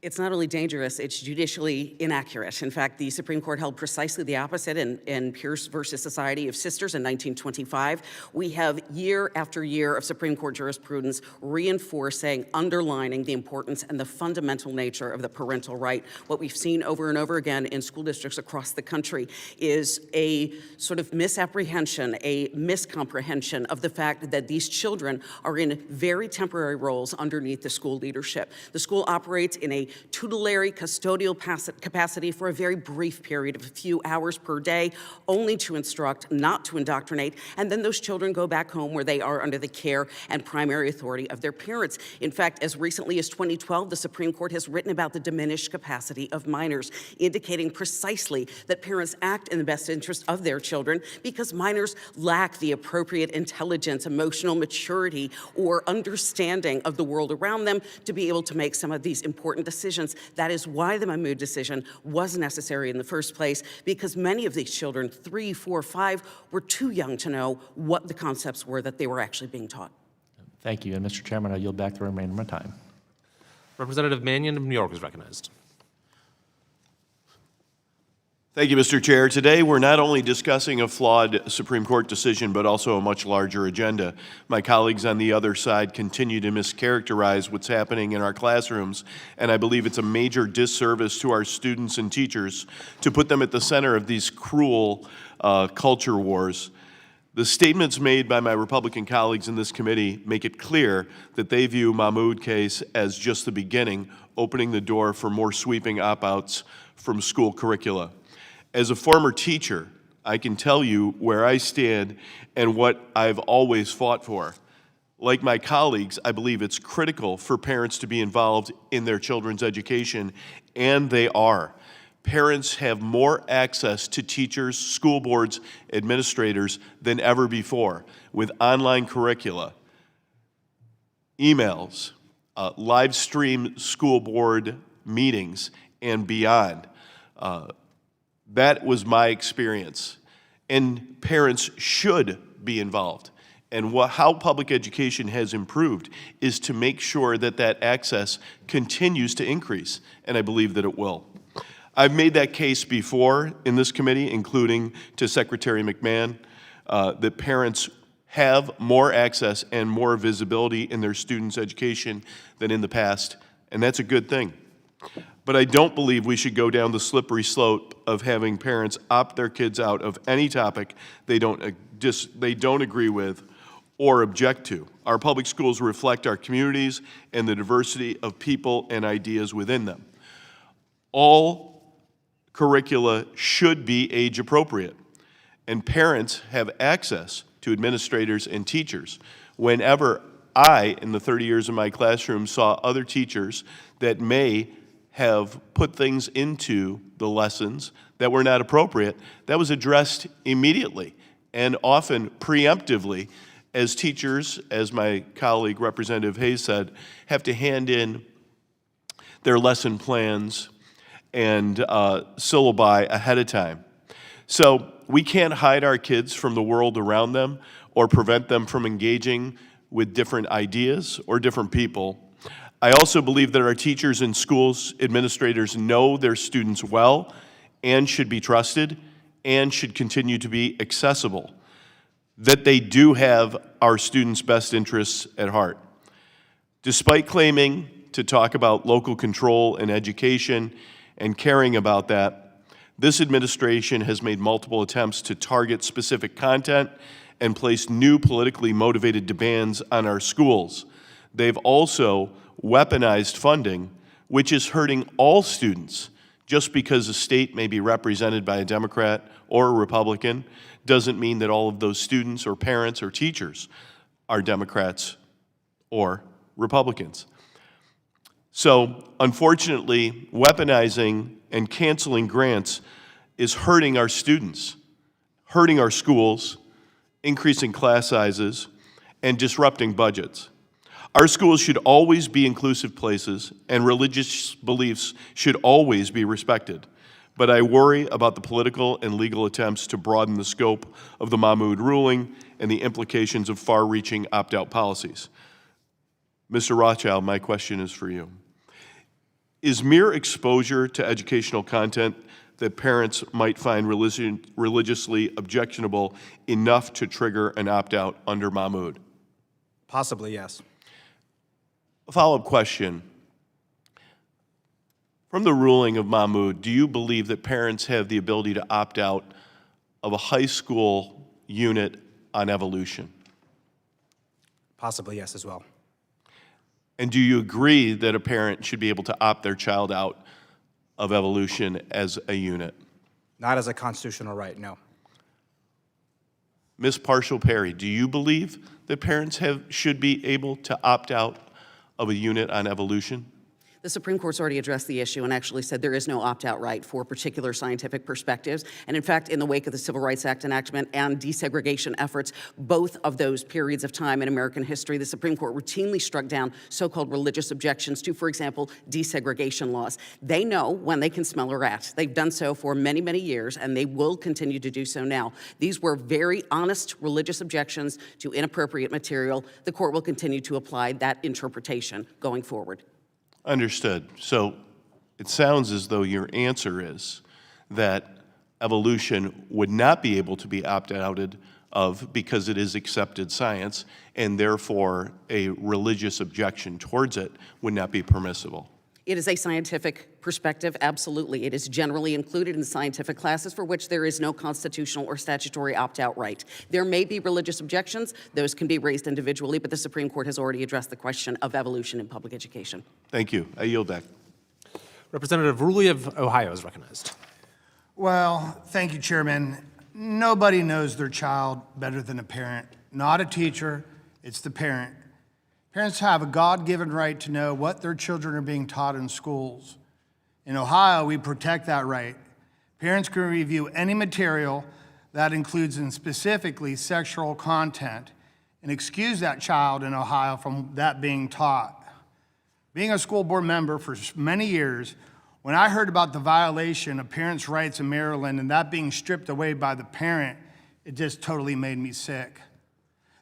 It's not only dangerous, it's judicially inaccurate. In fact, the Supreme Court held precisely the opposite in Pierce versus Society of Sisters in 1925. We have year after year of Supreme Court jurisprudence reinforcing, underlining the importance and the fundamental nature of the parental right. What we've seen over and over again in school districts across the country is a sort of misapprehension, a miscomprehension of the fact that these children are in very temporary roles underneath the school leadership. The school operates in a tutelary custodial capacity for a very brief period of a few hours per day, only to instruct, not to indoctrinate, and then those children go back home where they are under the care and primary authority of their parents. In fact, as recently as 2012, the Supreme Court has written about the diminished capacity of minors, indicating precisely that parents act in the best interest of their children because minors lack the appropriate intelligence, emotional maturity, or understanding of the world around them to be able to make some of these important decisions. That is why the Mahmoud decision was necessary in the first place, because many of these children, 3, 4, 5, were too young to know what the concepts were that they were actually being taught. Thank you. And Mr. Chairman, I yield back the remainder of my time. Representative Mannion of New York is recognized. Thank you, Mr. Chair. Today, we're not only discussing a flawed Supreme Court decision, but also a much larger agenda. My colleagues on the other side continue to mischaracterize what's happening in our classrooms, and I believe it's a major disservice to our students and teachers to put them at the center of these cruel culture wars. The statements made by my Republican colleagues in this committee make it clear that they view Mahmoud case as just the beginning, opening the door for more sweeping opt-outs from school curricula. As a former teacher, I can tell you where I stand and what I've always fought for. Like my colleagues, I believe it's critical for parents to be involved in their children's education, and they are. Parents have more access to teachers, school boards, administrators than ever before, with online curricula, emails, live stream school board meetings, and beyond. That was my experience. And parents should be involved. And how public education has improved is to make sure that that access continues to increase, and I believe that it will. I've made that case before in this committee, including to Secretary McMahon, that parents have more access and more visibility in their students' education than in the past, and that's a good thing. But I don't believe we should go down the slippery slope of having parents opt their kids out of any topic they don't agree with or object to. Our public schools reflect our communities and the diversity of people and ideas within them. All curricula should be age appropriate, and parents have access to administrators and teachers. Whenever I, in the 30 years in my classroom, saw other teachers that may have put things into the lessons that were not appropriate, that was addressed immediately and often preemptively, as teachers, as my colleague Representative Hayes said, have to hand in their lesson plans and syllabi ahead of time. So we can't hide our kids from the world around them or prevent them from engaging with different ideas or different people. I also believe that our teachers and schools administrators know their students well and should be trusted and should continue to be accessible, that they do have our students' best interests at heart. Despite claiming to talk about local control and education and caring about that, this administration has made multiple attempts to target specific content and place new politically motivated demands on our schools. They've also weaponized funding, which is hurting all students. Just because a state may be represented by a Democrat or a Republican doesn't mean that all of those students or parents or teachers are Democrats or Republicans. So, unfortunately, weaponizing and canceling grants is hurting our students, hurting our schools, increasing class sizes, and disrupting budgets. Our schools should always be inclusive places, and religious beliefs should always be respected. But I worry about the political and legal attempts to broaden the scope of the Mahmoud ruling and the implications of far-reaching opt-out policies. Mr. Rothschild, my question is for you. Is mere exposure to educational content that parents might find religiously objectionable enough to trigger an opt-out under Mahmoud? Possibly, yes. A follow-up question. From the ruling of Mahmoud, do you believe that parents have the ability to opt out of a high school unit on evolution? Possibly, yes, as well. And do you agree that a parent should be able to opt their child out of evolution as a unit? Not as a constitutional right, no. Ms. Parshall-Perry, do you believe that parents should be able to opt out of a unit on evolution? The Supreme Court's already addressed the issue and actually said there is no opt-out right for particular scientific perspectives. And in fact, in the wake of the Civil Rights Act enactment and desegregation efforts, both of those periods of time in American history, the Supreme Court routinely struck down so-called religious objections to, for example, desegregation laws. They know when they can smell a rat. They've done so for many, many years, and they will continue to do so now. These were very honest religious objections to inappropriate material. The court will continue to apply that interpretation going forward. Understood. So it sounds as though your answer is that evolution would not be able to be opted of because it is accepted science, and therefore a religious objection towards it would not be permissible. It is a scientific perspective, absolutely. It is generally included in scientific classes for which there is no constitutional or statutory opt-out right. There may be religious objections. Those can be raised individually, but the Supreme Court has already addressed the question of evolution in public education. Thank you. I yield back. Representative Rulli of Ohio is recognized. Well, thank you, Chairman. Nobody knows their child better than a parent. Not a teacher, it's the parent. Parents have a God-given right to know what their children are being taught in schools. In Ohio, we protect that right. Parents can review any material that includes and specifically sexual content and excuse that child in Ohio from that being taught. Being a school board member for many years, when I heard about the violation of parents' rights in Maryland and that being stripped away by the parent, it just totally made me sick.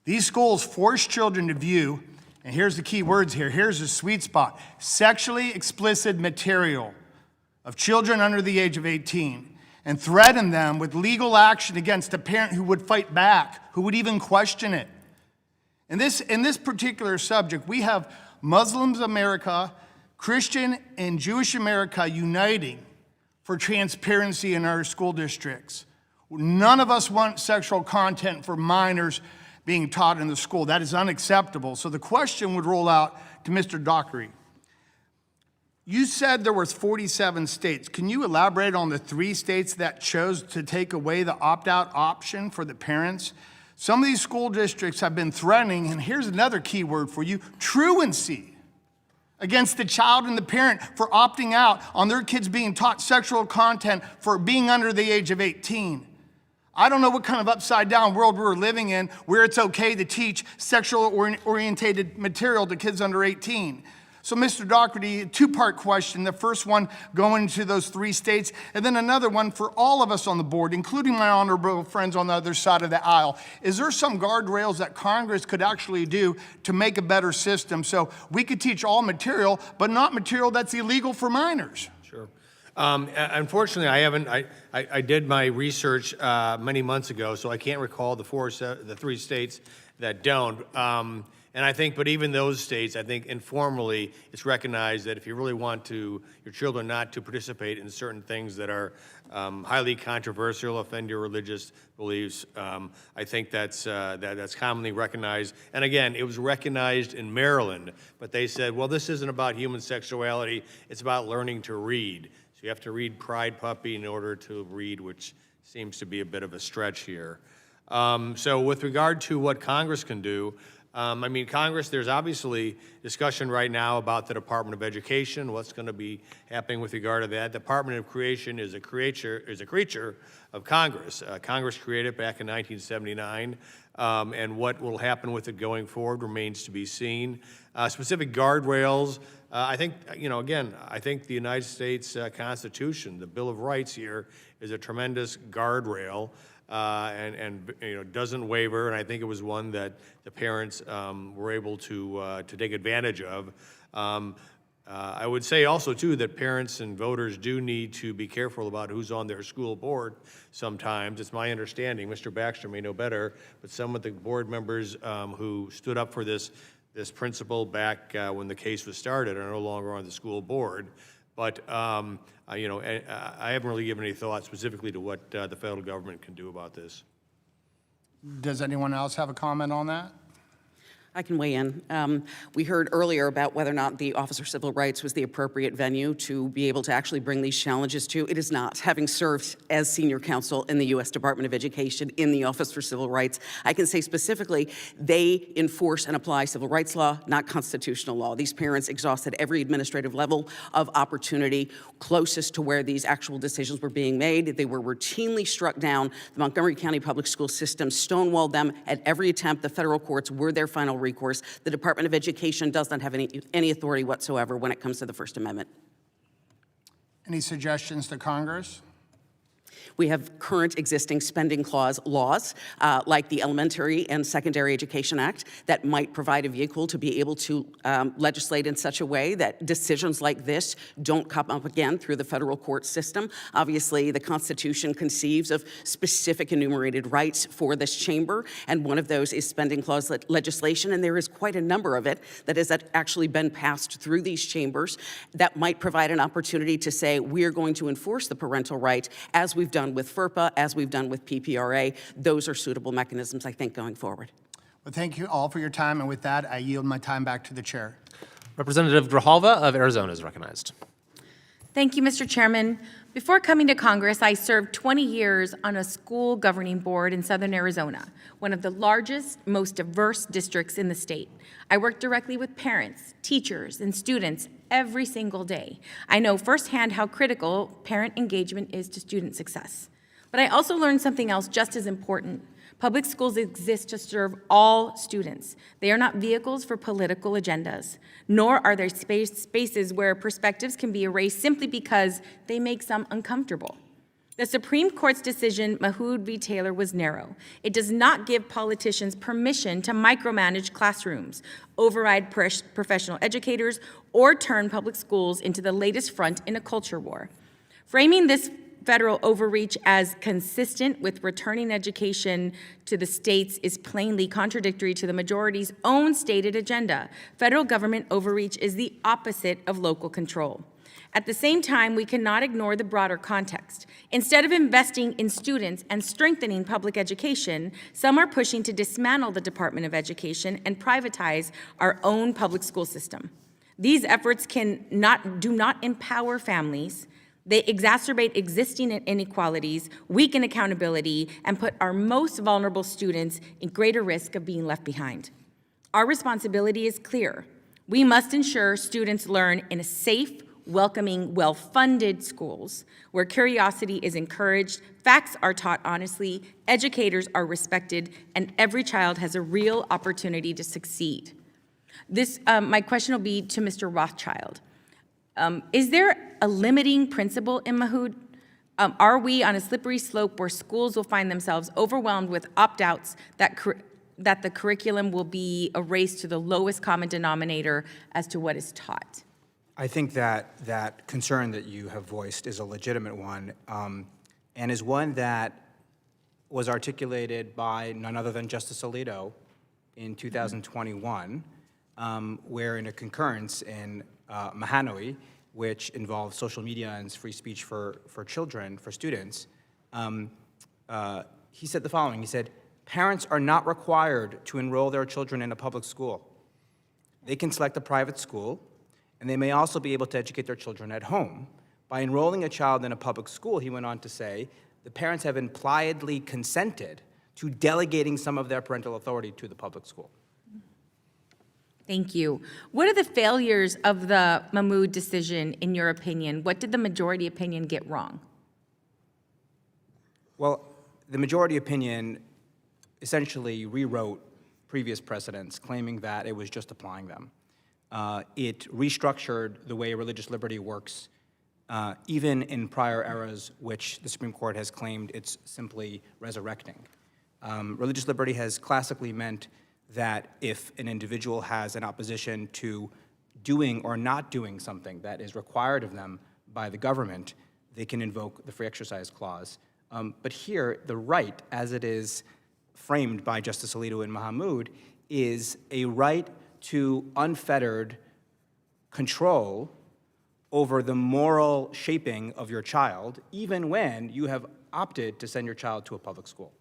These schools force children to view, and here's the key words here, here's the sweet spot, sexually explicit material of children under the age of 18 and threaten them with legal action against a parent who would fight back, who would even question it. In this particular subject, we have Muslims America, Christian and Jewish America uniting for transparency in our school districts. None of us want sexual content for minors being taught in the school. That is unacceptable. So the question would roll out to Mr. Dockery. You said there were 47 states. Can you elaborate on the 3 states that chose to take away the opt-out option for the parents? Some of these school districts have been threatening, and here's another key word for you, truancy against the child and the parent for opting out on their kids being taught sexual content for being under the age of 18. I don't know what kind of upside-down world we're living in where it's okay to teach sexual-orientated material to kids under 18. So, Mr. Doherty, a 2-part question. The first one going to those 3 states, and then another one for all of us on the board, including my honorable friends on the other side of the aisle. Is there some guardrails that Congress could actually do to make a better system so we could teach all material, but not material that's illegal for minors? Sure. Unfortunately, I haven't. I did my research many months ago, so I can't recall the 3 states that don't. And I think, but even those states, I think informally, it's recognized that if you really want your children not to participate in certain things that are highly controversial, offend your religious beliefs, I think that's commonly recognized. And again, it was recognized in Maryland, but they said, well, this isn't about human sexuality, it's about learning to read. So you have to read Pride Puppy in order to read, which seems to be a bit of a stretch here. So with regard to what Congress can do, I mean, Congress, there's obviously discussion right now about the Department of Education, what's going to be happening with regard to that. The Department of Creation is a creature of Congress. Congress created it back in 1979, and what will happen with it going forward remains to be seen. Specific guardrails, I think, again, I think the United States Constitution, the Bill of Rights here, is a tremendous guardrail. And doesn't waver, and I think it was one that the parents were able to take advantage of. I would say also, too, that parents and voters do need to be careful about who's on their school board sometimes. It's my understanding, Mr. Baxter may know better, but some of the board members who stood up for this principle back when the case was started are no longer on the school board. But, you know, I haven't really given any thought specifically to what the federal government can do about this. Does anyone else have a comment on that? I can weigh in. We heard earlier about whether or not the Office for Civil Rights was the appropriate venue to be able to actually bring these challenges to. It is not. Having served as senior counsel in the U.S. Department of Education in the Office for Civil Rights, I can say specifically they enforce and apply civil rights law, not constitutional law. These parents exhausted every administrative level of opportunity closest to where these actual decisions were being made. They were routinely struck down. The Montgomery County Public School System stonewalled them at every attempt. The federal courts were their final recourse. The Department of Education does not have any authority whatsoever when it comes to the First Amendment. Any suggestions to Congress? We have current existing spending clause laws, like the Elementary and Secondary Education Act, that might provide a vehicle to be able to legislate in such a way that decisions like this don't come up again through the federal court system. Obviously, the Constitution conceives of specific enumerated rights for this chamber, and one of those is spending clause legislation, and there is quite a number of it that has actually been passed through these chambers that might provide an opportunity to say, we're going to enforce the parental right as we've done with FERPA, as we've done with PPRA. Those are suitable mechanisms, I think, going forward. Well, thank you all for your time, and with that, I yield my time back to the chair. Representative Grijalva of Arizona is recognized. Thank you, Mr. Chairman. Before coming to Congress, I served 20 years on a school governing board in Southern Arizona, one of the largest, most diverse districts in the state. I worked directly with parents, teachers, and students every single day. I know firsthand how critical parent engagement is to student success. But I also learned something else just as important. Public schools exist to serve all students. They are not vehicles for political agendas, nor are there spaces where perspectives can be erased simply because they make some uncomfortable. The Supreme Court's decision, Mahmoud v. Taylor, was narrow. It does not give politicians permission to micromanage classrooms, override professional educators, or turn public schools into the latest front in a culture war. Framing this federal overreach as consistent with returning education to the states is plainly contradictory to the majority's own stated agenda. Federal government overreach is the opposite of local control. At the same time, we cannot ignore the broader context. Instead of investing in students and strengthening public education, some are pushing to dismantle the Department of Education and privatize our own public school system. These efforts do not empower families. They exacerbate existing inequalities, weaken accountability, and put our most vulnerable students in greater risk of being left behind. Our responsibility is clear. We must ensure students learn in a safe, welcoming, well-funded schools where curiosity is encouraged, facts are taught honestly, educators are respected, and every child has a real opportunity to succeed. My question will be to Mr. Rothschild. Is there a limiting principle in Mahmoud? Are we on a slippery slope where schools will find themselves overwhelmed with opt-outs that the curriculum will be erased to the lowest common denominator as to what is taught? I think that concern that you have voiced is a legitimate one, and is one that was articulated by none other than Justice Alito in 2021, where in a concurrence in Mahanoy, which involved social media and free speech for children, for students, he said the following. He said, "Parents are not required to enroll their children in a public school. They can select a private school, and they may also be able to educate their children at home. By enrolling a child in a public school," he went on to say, "the parents have impliedly consented to delegating some of their parental authority to the public school." Thank you. What are the failures of the Mahmoud decision, in your opinion? What did the majority opinion get wrong? Well, the majority opinion essentially rewrote previous precedents, claiming that it was just applying them. It restructured the way religious liberty works, even in prior eras, which the Supreme Court has claimed it's simply resurrecting. Religious liberty has classically meant that if an individual has an opposition to doing or not doing something that is required of them by the government, they can invoke the Free Exercise Clause. But here, the right, as it is framed by Justice Alito and Mahmoud, is a right to unfettered control over the moral shaping of your child, even when you have opted to send your child to a public school.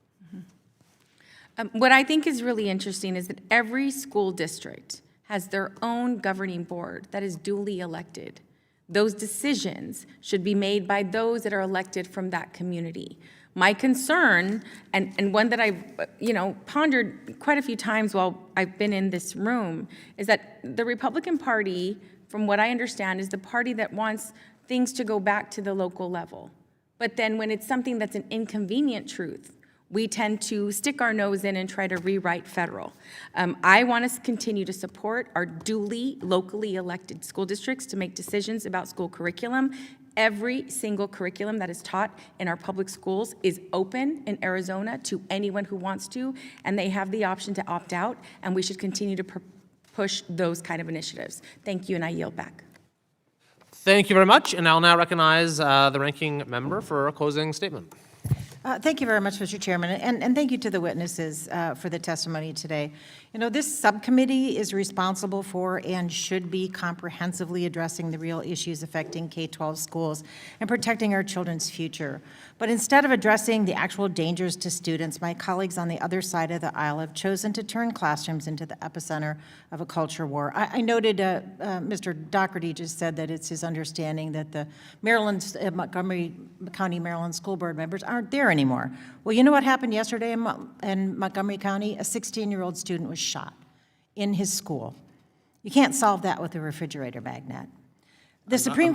What I think is really interesting is that every school district has their own governing board that is duly elected. Those decisions should be made by those that are elected from that community. My concern, and one that I've pondered quite a few times while I've been in this room, is that the Republican Party, from what I understand, is the party that wants things to go back to the local level. But then when it's something that's an inconvenient truth, we tend to stick our nose in and try to rewrite federal. I want us to continue to support our duly locally elected school districts to make decisions about school curriculum. Every single curriculum that is taught in our public schools is open in Arizona to anyone who wants to, and they have the option to opt out, and we should continue to push those kind of initiatives. Thank you, and I yield back. Thank you very much, and I'll now recognize the ranking member for a closing statement. Thank you very much, Mr. Chairman, and thank you to the witnesses for the testimony today. This subcommittee is responsible for and should be comprehensively addressing the real issues affecting K-12 schools and protecting our children's future. But instead of addressing the actual dangers to students, my colleagues on the other side of the aisle have chosen to turn classrooms into the epicenter of a culture war. I noted Mr. Doherty just said that it's his understanding that the Montgomery County, Maryland school board members aren't there anymore. Well, you know what happened yesterday in Montgomery County? A 16-year-old student was shot in his school. You can't solve that with a refrigerator magnet. The Supreme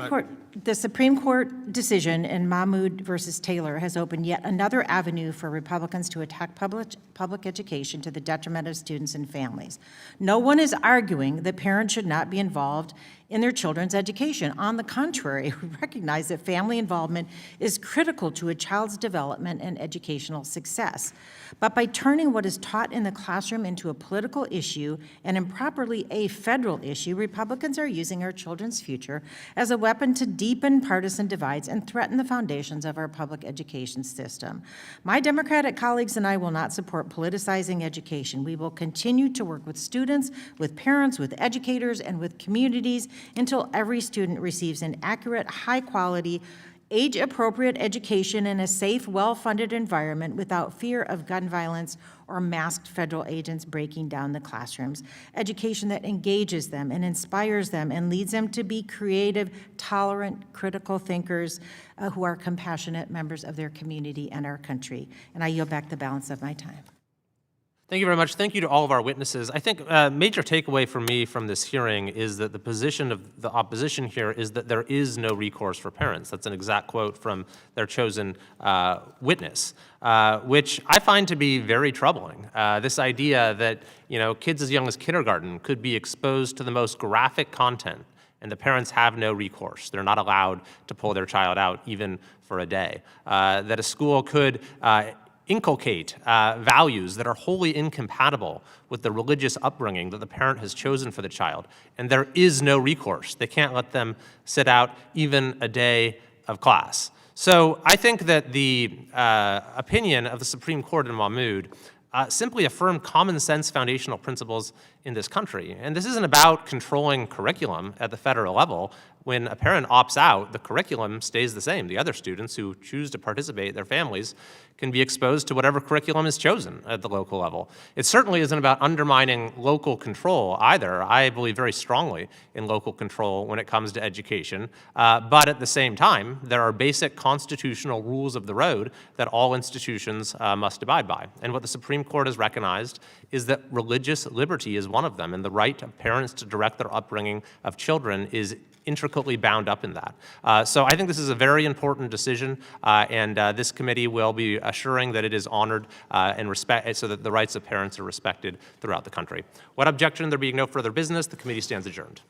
Court decision in Mahmoud versus Taylor has opened yet another avenue for Republicans to attack public education to the detriment of students and families. No one is arguing that parents should not be involved in their children's education. On the contrary, we recognize that family involvement is critical to a child's development and educational success. But by turning what is taught in the classroom into a political issue and improperly a federal issue, Republicans are using our children's future as a weapon to deepen partisan divides and threaten the foundations of our public education system. My Democratic colleagues and I will not support politicizing education. We will continue to work with students, with parents, with educators, and with communities until every student receives an accurate, high-quality, age-appropriate education in a safe, well-funded environment without fear of gun violence or masked federal agents breaking down the classrooms. Education that engages them and inspires them and leads them to be creative, tolerant, critical thinkers who are compassionate members of their community and our country. And I yield back the balance of my time. Thank you very much. Thank you to all of our witnesses. I think a major takeaway for me from this hearing is that the position of the opposition here is that there is no recourse for parents. That's an exact quote from their chosen witness, which I find to be very troubling. This idea that kids as young as kindergarten could be exposed to the most graphic content and the parents have no recourse. They're not allowed to pull their child out even for a day. That a school could inculcate values that are wholly incompatible with the religious upbringing that the parent has chosen for the child, and there is no recourse. They can't let them sit out even a day of class. So I think that the opinion of the Supreme Court in Mahmoud simply affirmed common sense foundational principles in this country. And this isn't about controlling curriculum at the federal level. When a parent opts out, the curriculum stays the same. The other students who choose to participate, their families, can be exposed to whatever curriculum is chosen at the local level. It certainly isn't about undermining local control either. I believe very strongly in local control when it comes to education. But at the same time, there are basic constitutional rules of the road that all institutions must abide by. And what the Supreme Court has recognized is that religious liberty is one of them, and the right of parents to direct their upbringing of children is intricately bound up in that. So I think this is a very important decision, and this committee will be assuring that it is honored and respect, so that the rights of parents are respected throughout the country. Without objection, there being no further business, the committee stands adjourned.